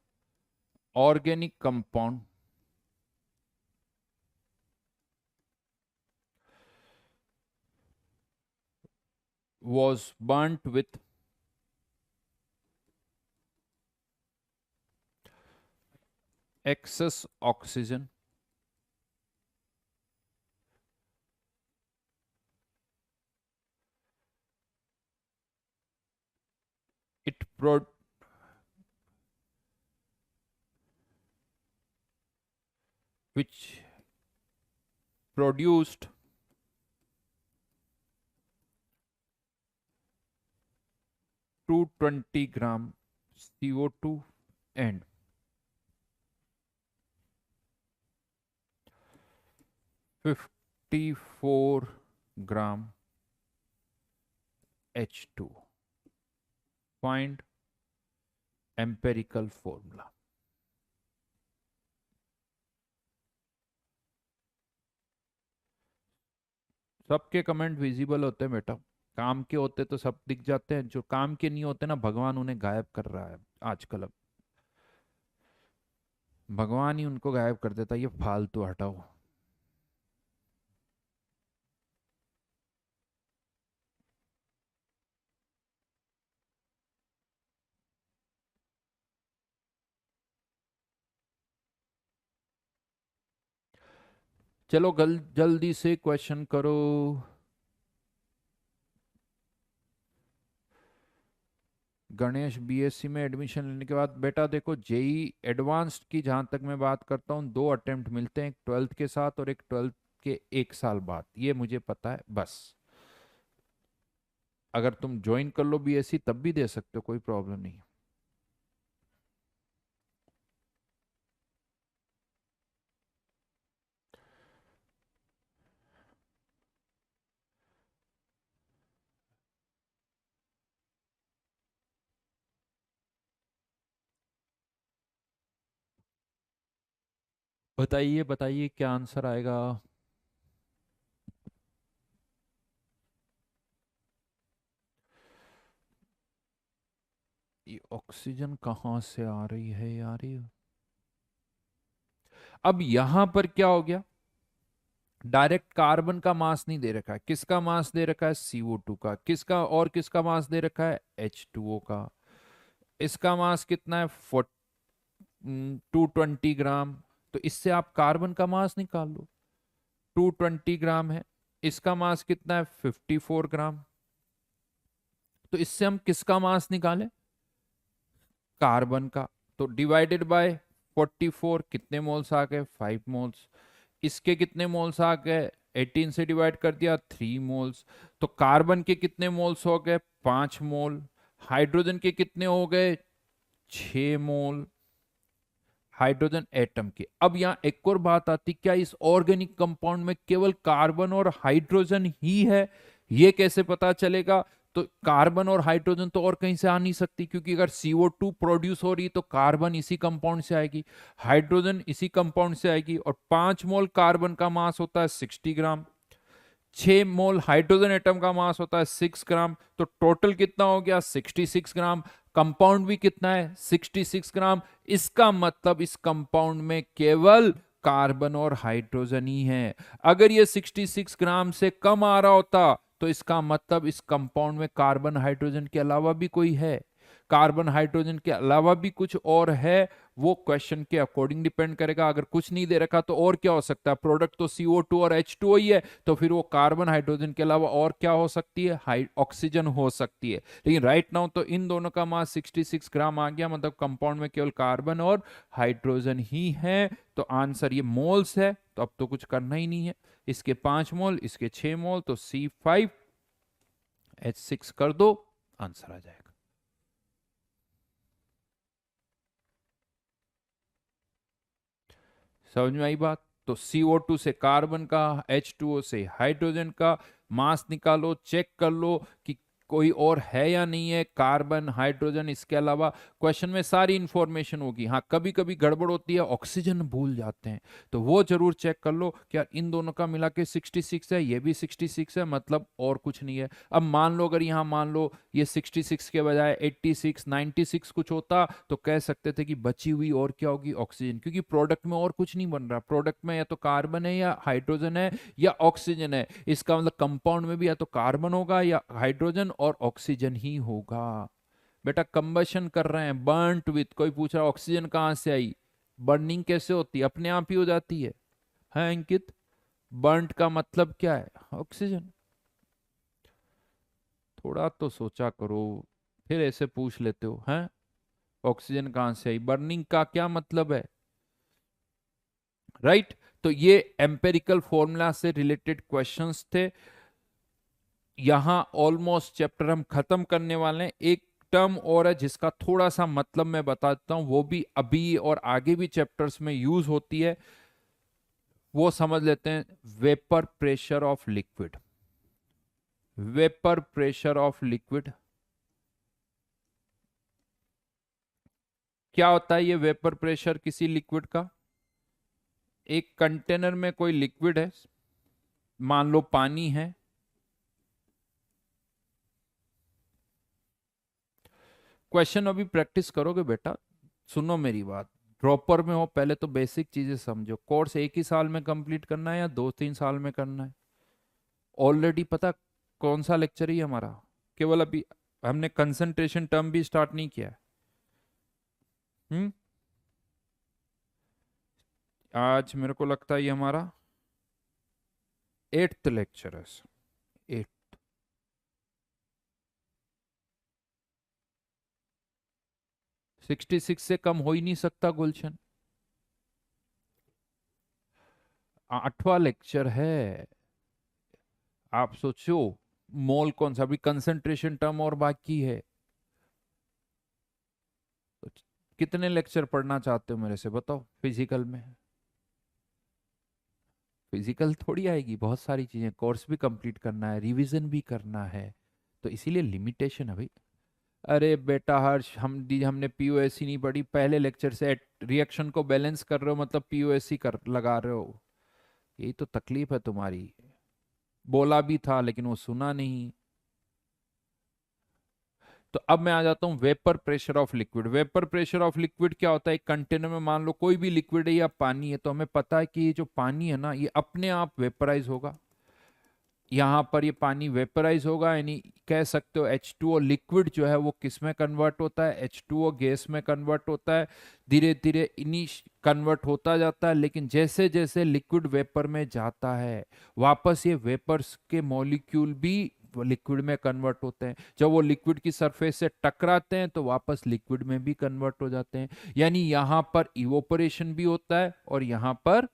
organic compound was burnt with excess oxygen. It pro which produced 220 gram CO2 and 54 gram H2. Find empirical formula. सबके कमेंट विजिबल होते हैं बेटा, काम के होते तो सब दिख जाते हैं, जो काम के नहीं होते ना भगवान उन्हें गायब कर रहा है आजकल। अब भगवान ही उनको गायब कर देता है, ये फालतू हटाओ। चलो जल्दी से क्वेश्चन करो। गणेश बीएससी में एडमिशन लेने के बाद बेटा देखो, जेई एडवांस्ड की जहां तक मैं बात करता हूँ 2 अटेम्प्ट मिलते हैं, एक 12th के साथ और एक 12th के 1 साल बाद, ये मुझे पता है बस। अगर तुम ज्वाइन कर लो बीएससी तब भी दे सकते हो, कोई प्रॉब्लम नहीं। बताइए बताइए क्या आंसर आएगा। ये ऑक्सीजन कहाँ से आ रही है यार ये। अब यहां पर क्या हो गया, डायरेक्ट कार्बन का मास नहीं दे रखा है, किसका मास दे रखा है CO2 का, किसका और किसका मास दे रखा है H2O का। इसका मास कितना है 220 ग्राम, तो इससे आप कार्बन का मास निकाल लो, 220 ग्राम है। इसका मास कितना है 54 ग्राम, तो इससे हम किसका मास निकालें कार्बन का, तो डिवाइडेड बाय 44 कितने मोल्स आ गए 5 मोल्स। इसके कितने मोल्स आ गए 18 से डिवाइड कर दिया 3 मोल्स, तो कार्बन के कितने मोल्स हो गए 5 मोल, हाइड्रोजन के कितने हो गए 6 मोल, हाइड्रोजन एटम के। अब यहां एक और बात आती, क्या इस ऑर्गेनिक कंपाउंड में केवल कार्बन और हाइड्रोजन ही है, ये कैसे पता चलेगा। तो कार्बन और हाइड्रोजन तो और कहीं से आ नहीं सकती, क्योंकि अगर CO2 प्रोड्यूस हो रही तो कार्बन इसी कंपाउंड से आएगी, हाइड्रोजन इसी कंपाउंड से आएगी, और 5 मोल कार्बन का मास होता है 60 ग्राम, 6 मोल हाइड्रोजन एटम का मास होता है 6 ग्राम, तो टोटल कितना हो गया 66 ग्राम। कंपाउंड भी कितना है 66 ग्राम। इसका मतलब इस कंपाउंड में केवल कार्बन और हाइड्रोजन ही है। अगर ये 66 ग्राम से कम आ रहा होता तो इसका मतलब इस कंपाउंड में कार्बन हाइड्रोजन के अलावा भी कोई है, कार्बन हाइड्रोजन के अलावा भी कुछ और है। वो क्वेश्चन के अकॉर्डिंग डिपेंड करेगा। अगर कुछ नहीं दे रखा तो और क्या हो सकता है, प्रोडक्ट तो CO2 और H2O ही है, तो फिर वो कार्बन हाइड्रोजन के अलावा और क्या हो सकती है, ऑक्सीजन हो सकती है। लेकिन राइट नाउ तो इन दोनों का मास 66 ग्राम आ गया, मतलब कंपाउंड में केवल कार्बन और हाइड्रोजन ही है। तो आंसर ये मोल्स है, तो अब तो कुछ करना ही नहीं है। इसके 5 मोल, इसके 6 मोल, तो C5H6 कर दो, आंसर आ जाएगा। समझ में आई बात? तो CO2 से कार्बन का, H2O से हाइड्रोजन का मास निकालो, चेक कर लो कि कोई और है या नहीं है, कार्बन हाइड्रोजन इसके अलावा। क्वेश्चन में सारी इंफॉर्मेशन होगी। हाँ, कभी कभी गड़बड़ होती है, ऑक्सीजन भूल जाते हैं, तो वो जरूर चेक कर लो कि यार इन दोनों का मिला के 66 है, ये भी 66 है, मतलब और कुछ नहीं है। अब मान लो, अगर यहाँ मान लो ये 66 के बजाय 86 96 कुछ होता, तो कह सकते थे कि बची हुई और क्या होगी, ऑक्सीजन, क्योंकि प्रोडक्ट में और कुछ नहीं बन रहा। प्रोडक्ट में या तो कार्बन है या हाइड्रोजन है या ऑक्सीजन है। इसका मतलब कंपाउंड में भी या तो कार्बन होगा या हाइड्रोजन और ऑक्सीजन ही होगा। बेटा कंबशन कर रहे हैं, बर्नट विथ, कोई पूछ रहा ऑक्सीजन कहां से आई, बर्निंग कैसे होती है, अपने आप ही हो जाती है अंकित? बर्नट का मतलब क्या है, ऑक्सीजन। थोड़ा तो सोचा करो, फिर ऐसे पूछ लेते हो हैं, ऑक्सीजन कहां से आई, बर्निंग का क्या मतलब है, राइट? तो ये एम्पेरिकल फॉर्मूला से रिलेटेड क्वेश्चंस थे। यहां ऑलमोस्ट चैप्टर हम खत्म करने वाले हैं। एक टर्म और है जिसका थोड़ा सा मतलब मैं बता देता हूं, वो भी अभी और आगे भी चैप्टर्स में यूज होती है, वो समझ लेते हैं। Vapour pressure of liquid. Vapour pressure of liquid क्या होता है? ये वेपर प्रेशर किसी लिक्विड का, एक कंटेनर में कोई लिक्विड है, मान लो पानी है, क्वेश्चन अभी प्रैक्टिस करोगे बेटा, सुनो मेरी बात, ड्रॉपर में हो पहले तो बेसिक चीजें समझो। कोर्स एक ही साल में कंप्लीट करना है या 2-3 साल में करना है? ऑलरेडी पता कौन सा लेक्चर ही हमारा, केवल अभी हमने कंसंट्रेशन टर्म भी स्टार्ट नहीं किया है। हम्म, आज मेरे को लगता है ये हमारा 8th लेक्चर है। 8। 66 से कम हो ही नहीं सकता गुलशन, 8वां लेक्चर है। आप सोचो मोल कौन सा, अभी कंसंट्रेशन टर्म और बाकी है। तो कितने लेक्चर पढ़ना चाहते हो मेरे से बताओ फिजिकल में? फिजिकल थोड़ी आएगी, बहुत सारी चीजें, कोर्स भी कंप्लीट करना है, रिवीजन भी करना है, तो इसीलिए लिमिटेशन है भाई। अरे बेटा हर्ष, हमने POSC नहीं पढ़ी, पहले लेक्चर से रिएक्शन को बैलेंस कर रहे हो मतलब POSC कर लगा रहे हो, यही तो तकलीफ है तुम्हारी। बोला भी था लेकिन वो सुना नहीं। तो अब मैं आ जाता हूं vapour pressure of liquid. Vapour pressure of liquid क्या होता है? एक कंटेनर में मान लो कोई भी लिक्विड है या पानी है, तो हमें पता है कि ये जो पानी है ना, ये अपने आप वेपराइज होगा। यहाँ पर ये पानी वेपराइज होगा, यानी कह सकते हो H2O लिक्विड जो है वो किस में कन्वर्ट होता है, H2O गैस में कन्वर्ट होता है। धीरे धीरे इनी कन्वर्ट होता जाता है, लेकिन जैसे जैसे लिक्विड वेपर में जाता है, वापस ये वेपर्स के मॉलिक्यूल भी लिक्विड में कन्वर्ट होते हैं। जब वो लिक्विड की सरफेस से टकराते हैं तो वापस लिक्विड में भी कन्वर्ट हो जाते हैं। यानी यहाँ पर इवोपोरेशन भी होता है और यहाँ पर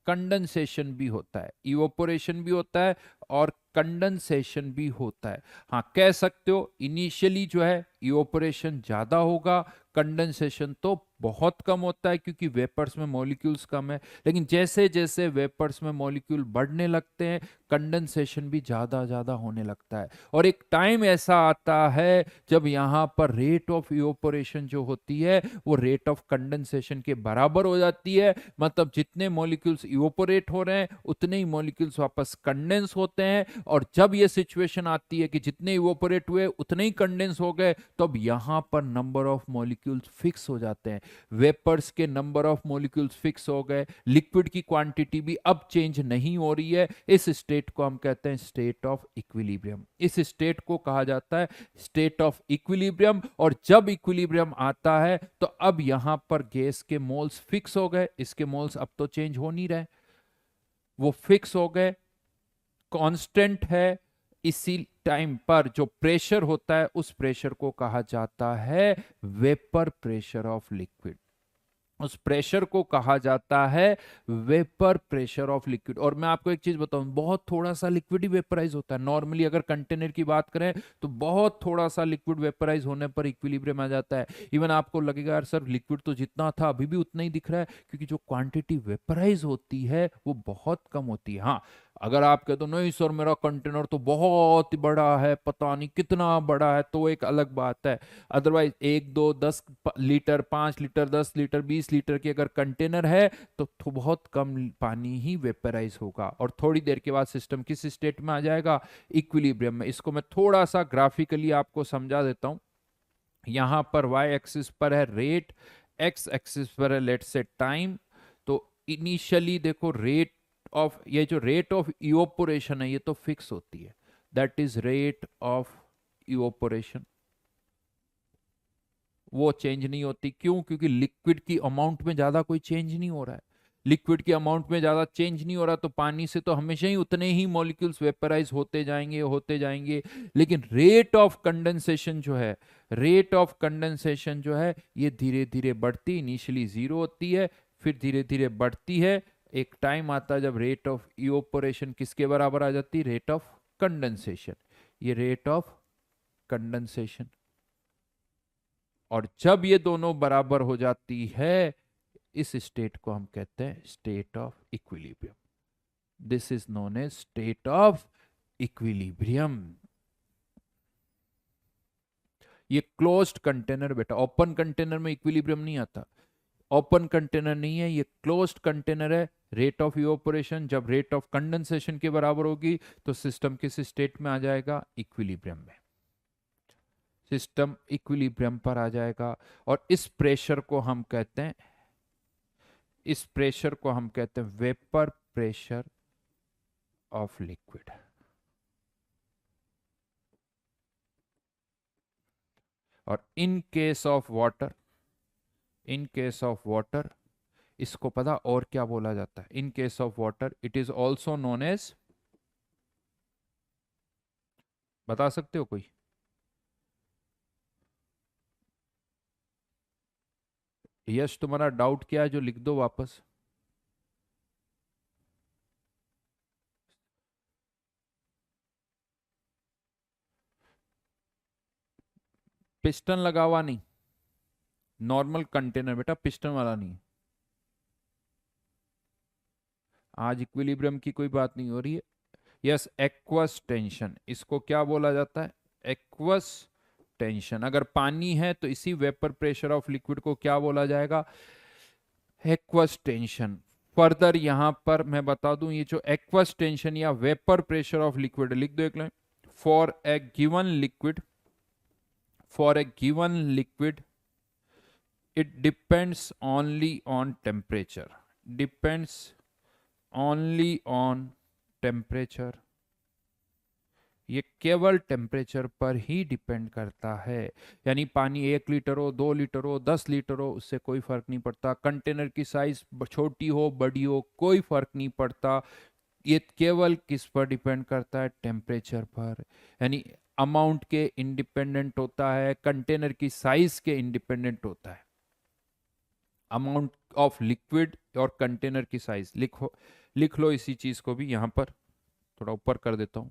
कंडेंसेशन भी होता है। इवोपोरेशन भी होता है और कंडेंसेशन भी होता है। हाँ, कह सकते हो इनिशियली जो है इवोपोरेशन ज्यादा होगा, कंडेंसेशन तो बहुत कम होता है, क्योंकि वेपर्स में मॉलिक्यूल्स कम है। लेकिन जैसे जैसे वेपर्स में मॉलिक्यूल बढ़ने लगते हैं, कंडेंसेशन भी ज़्यादा ज़्यादा होने लगता है। और एक टाइम ऐसा आता है जब यहाँ पर रेट ऑफ इवोपोरेशन जो होती है वो रेट ऑफ कंडेंसेशन के बराबर हो जाती है। मतलब जितने मॉलिक्यूल्स इवोपोरेट हो रहे हैं उतने ही मॉलिक्यूल्स वापस कंडेंस होते हैं। और जब ये सिचुएशन आती है कि जितने इवोपोरेट हुए उतने ही कंडेंस हो गए, तो अब यहाँ पर नंबर ऑफ मॉलिक्यूल्स फिक्स हो जाते हैं। वेपर्स के नंबर ऑफ मॉलिक्यूल्स फिक्स हो गए, लिक्विड की क्वांटिटी भी अब चेंज नहीं हो रही है। इस स्टेट को हम कहते हैं स्टेट ऑफ इक्विलिब्रियम। इस स्टेट को कहा जाता है स्टेट ऑफ इक्विलिब्रियम। और जब इक्विलिब्रियम आता है तो अब यहां पर गैस के मोल्स फिक्स हो गए, इसके मोल्स अब तो चेंज हो नहीं रहे, वो फिक्स हो गए, कांस्टेंट है। इसी टाइम पर जो प्रेशर होता है उस प्रेशर को कहा जाता है वेपर प्रेशर ऑफ लिक्विड। उस प्रेशर को कहा जाता है वेपर प्रेशर ऑफ लिक्विड। और मैं आपको एक चीज बताऊं, बहुत थोड़ा सा लिक्विड ही वेपराइज होता है। नॉर्मली अगर कंटेनर की बात करें तो बहुत थोड़ा सा लिक्विड वेपराइज होने पर इक्विलिब्रियम आ जाता है। इवन आपको लगेगा यार सर लिक्विड तो जितना था अभी भी उतना ही दिख रहा है, क्योंकि जो क्वांटिटी वेपराइज होती है वो बहुत कम होती है। हाँ, अगर आप कहते हो नहीं सर मेरा कंटेनर तो बहुत बड़ा है, पता नहीं कितना बड़ा है, तो एक अलग बात है। Otherwise 1 2 10 litre 5 litre 10 litre 20 litre की अगर कंटेनर है तो बहुत कम पानी ही वेपराइज होगा और थोड़ी देर के बाद सिस्टम किस स्टेट में आ जाएगा, इक्विलिब्रियम में। इसको मैं थोड़ा सा ग्राफिकली आपको समझा देता हूं। यहां पर y एक्सिस पर है रेट, x एक्सिस पर है लेट्स से टाइम। तो इनिशियली देखो रेट ऑफ, ये जो रेट ऑफ इवोपोरेशन है ये तो फिक्स होती है, that is rate of evaporation, वो चेंज नहीं होती। क्यों? क्योंकि लिक्विड की अमाउंट में ज्यादा कोई चेंज नहीं हो रहा है। लिक्विड की अमाउंट में ज्यादा चेंज नहीं हो रहा तो पानी से तो हमेशा ही उतने ही मॉलिक्यूल्स वेपराइज होते जाएंगे होते जाएंगे। लेकिन रेट ऑफ कंडेंसेशन जो है, रेट ऑफ कंडेंसेशन जो है ये धीरे धीरे बढ़ती, इनिशियली जीरो होती है, फिर धीरे धीरे बढ़ती है। एक टाइम आता है जब रेट ऑफ इवोपोरेशन किसके बराबर आ जाती है, रेट ऑफ कंडेंसेशन। ये रेट ऑफ कंडेंसेशन। और जब ये दोनों बराबर हो जाती है इस स्टेट को हम कहते हैं state of equilibrium. This is known as state of equilibrium. ये क्लोज्ड कंटेनर बेटा, ओपन कंटेनर में इक्विलिब्रियम नहीं आता। ओपन कंटेनर नहीं है, ये क्लोज्ड कंटेनर है। रेट ऑफ इवोपोरेशन जब रेट ऑफ कंडेंसेशन के बराबर होगी तो सिस्टम किस स्टेट में आ जाएगा, इक्विलिब्रियम में। सिस्टम इक्विलिब्रियम पर आ जाएगा। और इस प्रेशर को हम कहते हैं, इस प्रेशर को हम कहते हैं वेपर प्रेशर ऑफ लिक्विड। और in case of water, in case of water इसको पता और क्या बोला जाता है, in case of water it is also known as, बता सकते हो कोई? यस, तुम्हारा डाउट क्या है जो लिख दो वापस। पिस्टन लगा हुआ नहीं, नॉर्मल कंटेनर बेटा, पिस्टन वाला नहीं। आज इक्विलिब्रियम की कोई बात नहीं हो रही है। यस, एक्वस टेंशन, इसको क्या बोला जाता है, एक्वस टेंशन। अगर पानी है तो इसी वेपर प्रेशर ऑफ लिक्विड को क्या बोला जाएगा, एक्वस टेंशन। फर्दर यहां पर मैं बता दूं, ये जो एक्वस टेंशन या वेपर प्रेशर ऑफ लिक्विड, लिख दो एक line, for a given liquid, for a given liquid it depends only on temperature, depends only on temperature। ये केवल टेम्परेचर पर ही डिपेंड करता है। यानी पानी 1 लीटर हो 2 लीटर हो 10 लीटर हो उससे कोई फर्क नहीं पड़ता, कंटेनर की साइज छोटी हो बड़ी हो कोई फर्क नहीं पड़ता। ये केवल किस पर डिपेंड करता है, टेम्परेचर पर। यानी अमाउंट के इंडिपेंडेंट होता है, कंटेनर की साइज के इंडिपेंडेंट होता है। अमाउंट ऑफ लिक्विड और कंटेनर की साइज लिखो, लिख लो इसी चीज को भी यहां पर, थोड़ा ऊपर कर देता हूं।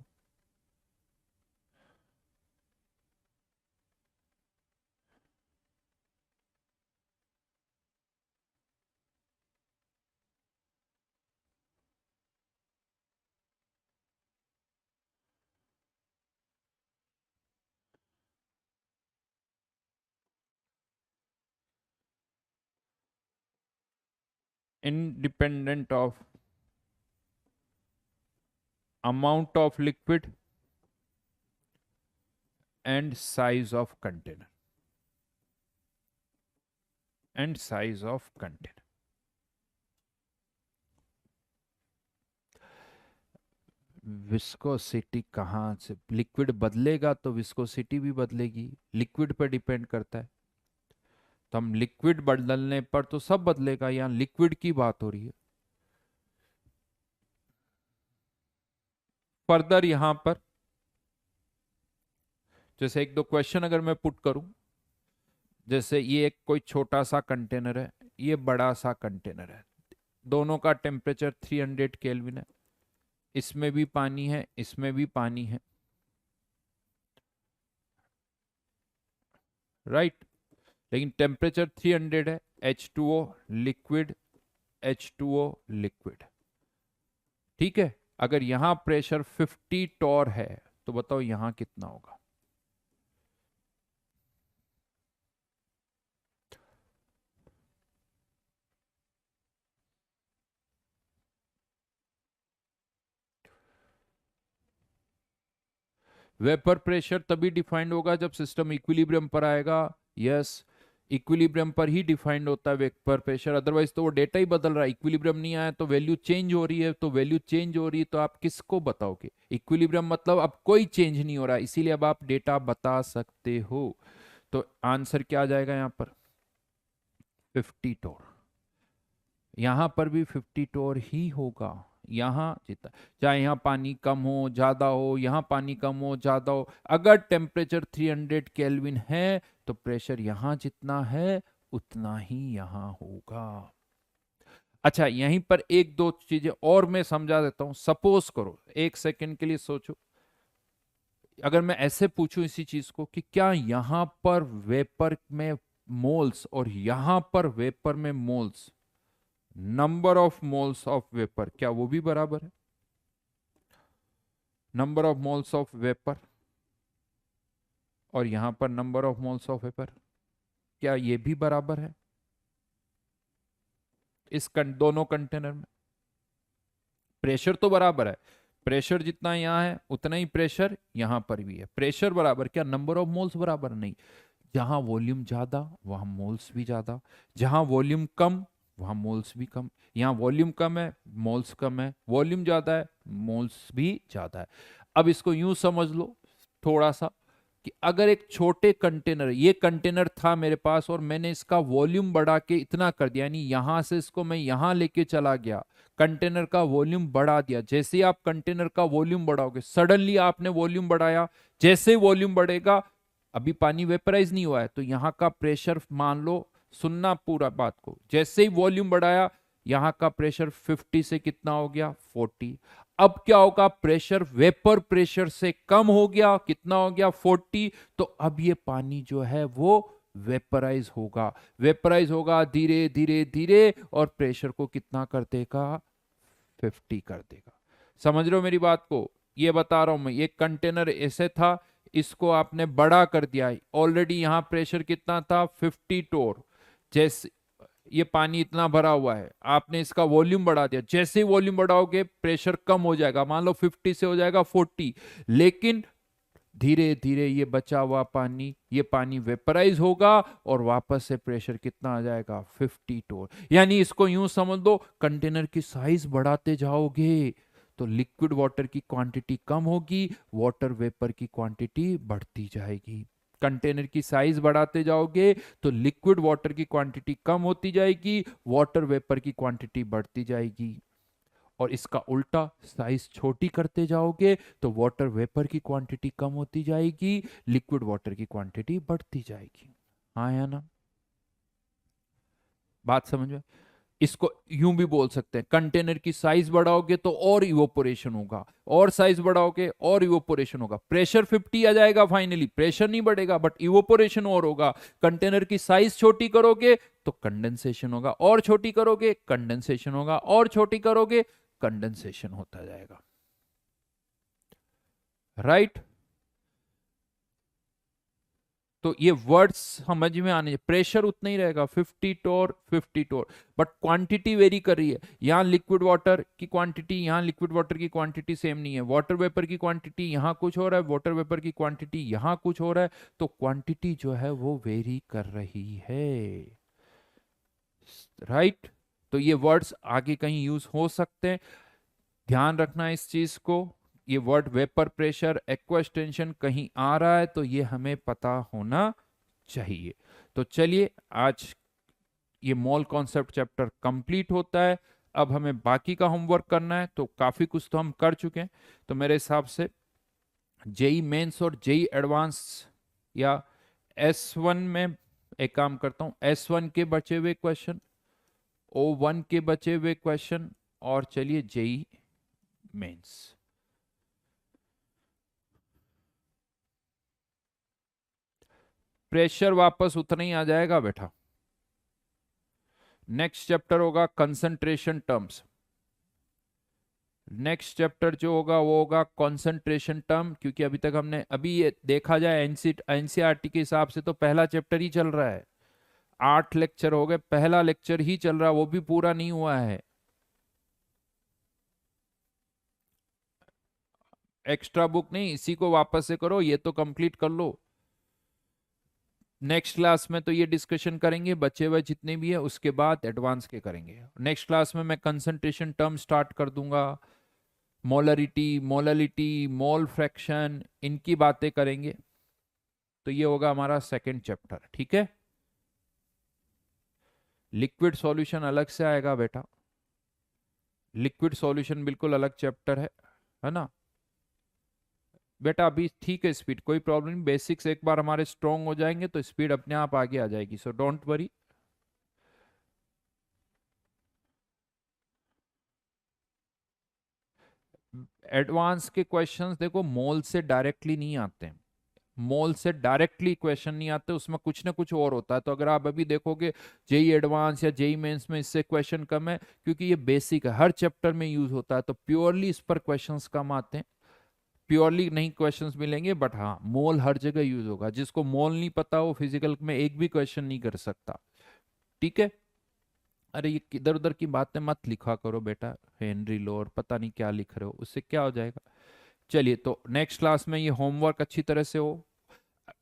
independent of amount of liquid and size of container and size of container. Viscosity कहाँ से, लिक्विड बदलेगा तो विस्कोसिटी भी बदलेगी, लिक्विड पर डिपेंड करता है। तो हम लिक्विड बदलने पर तो सब बदलेगा, यहाँ लिक्विड की बात हो रही है। फर्दर यहां पर जैसे एक दो क्वेश्चन अगर मैं पुट करूं, जैसे ये एक कोई छोटा सा कंटेनर है, ये बड़ा सा कंटेनर है, दोनों का टेम्परेचर 300 केल्विन है, इसमें भी पानी है, इसमें भी पानी है, राइट। लेकिन टेम्परेचर 300 है, H2O लिक्विड, H2O लिक्विड, ठीक है। अगर यहां प्रेशर 50 टॉर है तो बताओ यहां कितना होगा। वेपर प्रेशर तभी डिफाइंड होगा जब सिस्टम इक्विलिब्रियम पर आएगा। यस, इक्विलिब्रियम पर ही डिफाइंड होता है वेपर प्रेशर, अदरवाइज तो वो डेटा ही बदल रहा है। इक्विलिब्रियम नहीं आया तो वैल्यू चेंज हो रही है, तो वैल्यू चेंज हो रही है तो आप किसको बताओगे? इक्विलिब्रियम मतलब अब कोई चेंज नहीं हो रहा है, इसीलिए अब आप डेटा बता सकते हो। तो आंसर क्या आ जाएगा यहाँ पर? 50 टोर। यहां पर भी 50 टोर ही होगा, यहां जितना, चाहे यहां पानी कम हो ज्यादा हो, यहां पानी कम हो ज्यादा हो, अगर टेम्परेचर 300 केल्विन है तो प्रेशर यहां जितना है उतना ही यहां होगा। अच्छा, यहीं पर एक दो चीजें और मैं समझा देता हूं। सपोज करो, एक सेकंड के लिए सोचो, अगर मैं ऐसे पूछूं इसी चीज को कि क्या यहां पर वेपर में मोल्स और यहां पर वेपर में moles, number of moles of vapour, क्या वो भी बराबर है? Number of moles of vapour और यहां पर number of moles of vapour, क्या ये भी बराबर है इस दोनों कंटेनर में? प्रेशर तो बराबर है, प्रेशर जितना यहां है उतना ही प्रेशर यहां पर भी है, प्रेशर बराबर, क्या नंबर ऑफ मोल्स बराबर? नहीं। जहां वॉल्यूम ज्यादा वहां मोल्स भी ज्यादा, जहां वॉल्यूम कम वहां मोल्स भी कम। यहाँ वॉल्यूम कम है, मोल्स कम है, वॉल्यूम ज्यादा है, मोल्स भी ज्यादा है। अब इसको यूं समझ लो थोड़ा सा कि अगर एक छोटे कंटेनर, ये कंटेनर था मेरे पास और मैंने इसका वॉल्यूम बढ़ा के इतना कर दिया, यानी यहां से इसको मैं यहां लेके चला गया, कंटेनर का वॉल्यूम बढ़ा दिया। जैसे ही आप कंटेनर का वॉल्यूम बढ़ाओगे, सडनली आपने वॉल्यूम बढ़ाया, जैसे ही वॉल्यूम बढ़ेगा, अभी पानी वेपराइज नहीं हुआ है तो यहां का प्रेशर मान लो, सुनना पूरा बात को, जैसे ही वॉल्यूम बढ़ाया यहां का प्रेशर 50 से कितना हो गया? 40। अब क्या होगा? प्रेशर वेपर प्रेशर से कम हो गया, कितना हो गया? 40। तो अब ये पानी जो है वो वेपराइज होगा, वेपराइज होगा धीरे धीरे धीरे, और प्रेशर को कितना कर देगा? 50 कर देगा। समझ रहे हो मेरी बात को? ये बता रहा हूं मैं, ये कंटेनर ऐसे था, इसको आपने बड़ा कर दिया, ऑलरेडी यहां प्रेशर कितना था? 50 टोर। जैसे ये पानी इतना भरा हुआ है, आपने इसका वॉल्यूम बढ़ा दिया, जैसे ही वॉल्यूम बढ़ाओगे प्रेशर कम हो जाएगा, मान लो 50 से हो जाएगा 40, लेकिन धीरे धीरे ये बचा हुआ पानी, ये पानी वेपराइज होगा और वापस से प्रेशर कितना आ जाएगा? 50 टोर। यानी इसको यूं समझ दो, कंटेनर की साइज बढ़ाते जाओगे तो लिक्विड वाटर की क्वांटिटी कम होगी, वाटर वेपर की क्वांटिटी बढ़ती जाएगी। कंटेनर की साइज बढ़ाते जाओगे तो लिक्विड वाटर की क्वांटिटी कम होती जाएगी, वाटर वेपर की क्वांटिटी बढ़ती जाएगी। और इसका उल्टा, साइज छोटी करते जाओगे तो वाटर वेपर की क्वांटिटी कम होती जाएगी, लिक्विड वाटर की क्वांटिटी बढ़ती जाएगी। हाँ या ना? बात समझ में? इसको यूं भी बोल सकते हैं, कंटेनर की साइज बढ़ाओगे तो और इवोपोरेशन होगा, और साइज बढ़ाओगे और इवोपोरेशन होगा। प्रेशर 50 आ जाएगा फाइनली, प्रेशर नहीं बढ़ेगा बट इवोपोरेशन और होगा। कंटेनर की साइज छोटी करोगे तो कंडेंसेशन होगा, और छोटी करोगे कंडेंसेशन होगा, और छोटी करोगे कंडेंसेशन होता जाएगा, राइट? तो ये वर्ड्स समझ में आने, प्रेशर उतना ही रहेगा 50 टोर 50 टोर, बट क्वांटिटी वेरी कर रही है। यहाँ लिक्विड वाटर की क्वांटिटी, यहाँ लिक्विड वाटर की क्वांटिटी सेम नहीं है, वाटर वेपर की क्वांटिटी यहाँ कुछ हो रहा है, वाटर वेपर की क्वांटिटी यहाँ कुछ हो रहा है, तो क्वांटिटी जो है वो वेरी कर रही है, राइट। तो ये वर्ड्स आगे कहीं यूज हो सकते हैं, ध्यान रखना इस चीज को। ये word vapour pressure, aqueous tension कहीं आ रहा है तो ये हमें पता होना चाहिए। तो चलिए आज ये मोल कॉन्सेप्ट चैप्टर कंप्लीट होता है। अब हमें बाकी का होमवर्क करना है, तो काफी कुछ तो हम कर चुके हैं। तो मेरे हिसाब से जेई मेंस और जेई एडवांस या S1 में एक काम करता हूं, S1 के बचे हुए क्वेश्चन, O1 के बचे हुए क्वेश्चन, और चलिए जेई मेंस। प्रेशर वापस उतना ही आ जाएगा बेटा। नेक्स्ट चैप्टर होगा कंसंट्रेशन टर्म्स, नेक्स्ट चैप्टर जो होगा वो होगा कंसंट्रेशन टर्म, क्योंकि अभी तक हमने, अभी ये देखा जाए एनसीईआरटी के हिसाब से तो पहला चैप्टर ही चल रहा है, 8 लेक्चर हो गए, पहला लेक्चर ही चल रहा है, वो भी पूरा नहीं हुआ है। एक्स्ट्रा बुक नहीं, इसी को वापस से करो, ये तो कंप्लीट कर लो। नेक्स्ट क्लास में तो ये डिस्कशन करेंगे बचे हुए जितने भी है, उसके बाद एडवांस के करेंगे। नेक्स्ट क्लास में मैं कंसंट्रेशन टर्म स्टार्ट कर दूंगा, मोलरिटी, मोललिटी, मोल फ्रैक्शन, इनकी बातें करेंगे। तो ये होगा हमारा सेकंड चैप्टर, ठीक है। लिक्विड सॉल्यूशन अलग से आएगा बेटा, लिक्विड सॉल्यूशन बिल्कुल अलग चैप्टर है ना बेटा। अभी ठीक है स्पीड, कोई प्रॉब्लम नहीं, बेसिक्स एक बार हमारे स्ट्रॉन्ग हो जाएंगे तो स्पीड अपने आप आगे आ जाएगी, सो डोंट वरी। एडवांस के क्वेश्चंस देखो मोल से डायरेक्टली नहीं आते, मोल से डायरेक्टली क्वेश्चन नहीं आते, उसमें कुछ ना कुछ और होता है। तो अगर आप अभी देखोगे जेई एडवांस या जेई मेंस में इससे क्वेश्चन कम है, क्योंकि ये बेसिक है, हर चैप्टर में यूज होता है, तो प्योरली इस पर क्वेश्चंस कम आते हैं, प्योरली नहीं क्वेश्चंस मिलेंगे, बट हाँ मोल हर जगह यूज होगा। जिसको मोल नहीं पता वो फिजिकल में एक भी क्वेश्चन नहीं कर सकता, ठीक है। अरे ये इधर उधर की बातें मत लिखा करो बेटा, हेनरी लो और पता नहीं क्या लिख रहे हो, उससे क्या हो जाएगा। चलिए तो नेक्स्ट क्लास में ये होमवर्क अच्छी तरह से हो,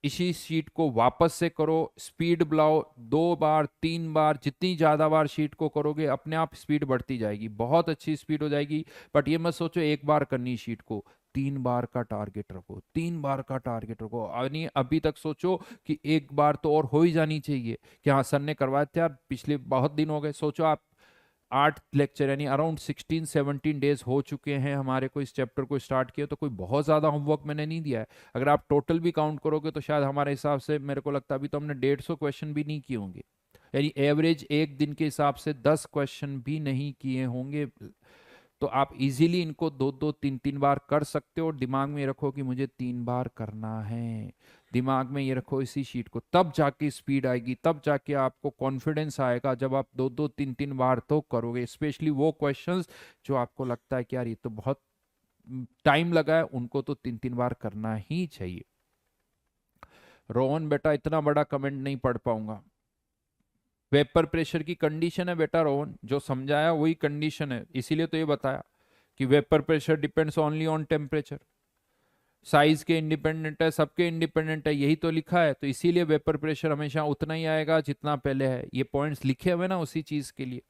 इसी शीट को वापस से करो, स्पीड बढ़ाओ, 2 बार 3 बार, जितनी ज्यादा बार शीट को करोगे अपने आप स्पीड बढ़ती जाएगी, बहुत अच्छी स्पीड हो जाएगी। बट ये मत सोचो एक बार करनी शीट को, 3 बार का टारगेट रखो, 3 बार का टारगेट रखो। यानी अभी तक सोचो कि एक बार तो और हो ही जानी चाहिए, कि हाँ सर ने करवाया था यार, पिछले बहुत दिन हो गए। सोचो आप 8 लेक्चर यानी अराउंड 16-17 डेज हो चुके हैं हमारे को इस चैप्टर को स्टार्ट किया, तो कोई बहुत ज़्यादा होमवर्क मैंने नहीं दिया है। अगर आप टोटल भी काउंट करोगे तो शायद हमारे हिसाब से मेरे को लगता है अभी तो हमने 150 क्वेश्चन भी नहीं किए होंगे, यानी एवरेज एक दिन के हिसाब से 10 क्वेश्चन भी नहीं किए होंगे। तो आप इजीली इनको 2-2 3-3 बार कर सकते हो, और दिमाग में रखो कि मुझे 3 बार करना है, दिमाग में ये रखो इसी शीट को, तब जाके स्पीड आएगी, तब जाके आपको कॉन्फिडेंस आएगा, जब आप 2-2 3-3 बार तो करोगे। स्पेशली वो क्वेश्चंस जो आपको लगता है कि यार ये तो बहुत टाइम लगा है, उनको तो 3-3 बार करना ही चाहिए। रोहन बेटा इतना बड़ा कमेंट नहीं पढ़ पाऊंगा, वेपर प्रेशर की कंडीशन है बेटा रोहन, जो समझाया वही कंडीशन है, इसीलिए तो ये बताया कि vapour pressure depends only on temperature, size के इंडिपेंडेंट है, सबके इंडिपेंडेंट है, यही तो लिखा है। तो इसीलिए वेपर प्रेशर हमेशा उतना ही आएगा जितना पहले है, ये पॉइंट्स लिखे हुए ना उसी चीज के लिए।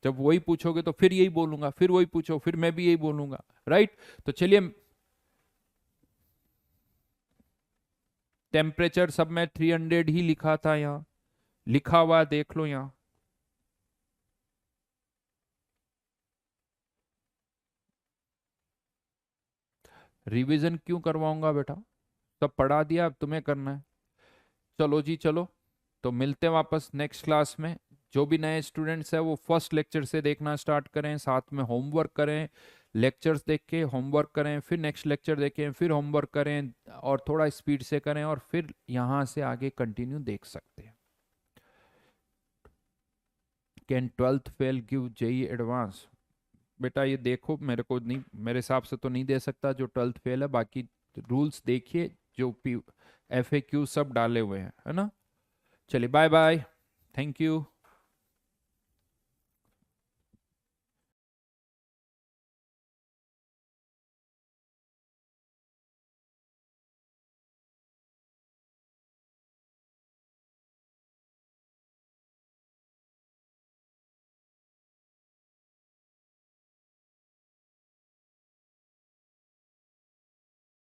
जब वही पूछोगे तो फिर यही बोलूंगा, फिर वही पूछो फिर मैं भी यही बोलूंगा, राइट। तो चलिए टेम्परेचर सब में 300 ही लिखा था, यहाँ लिखा हुआ देख लो यहाँ। रिवीजन क्यों करवाऊंगा बेटा, सब पढ़ा दिया, अब तुम्हें करना है। चलो जी चलो, तो मिलते हैं वापस नेक्स्ट क्लास में। जो भी नए स्टूडेंट्स हैं वो फर्स्ट लेक्चर से देखना स्टार्ट करें, साथ में होमवर्क करें, लेक्चर्स देख के होमवर्क करें, फिर नेक्स्ट लेक्चर देखें, फिर होमवर्क करें, और थोड़ा स्पीड से करें, और फिर यहाँ से आगे कंटिन्यू देख सकते हैं। Can 12th fail give JEE advance, बेटा ये देखो, मेरे को नहीं, मेरे हिसाब से तो नहीं दे सकता जो 12th फेल है, बाकी रूल्स देखिए जो FAQ सब डाले हुए हैं, है ना। चलिए बाय बाय, थैंक यू।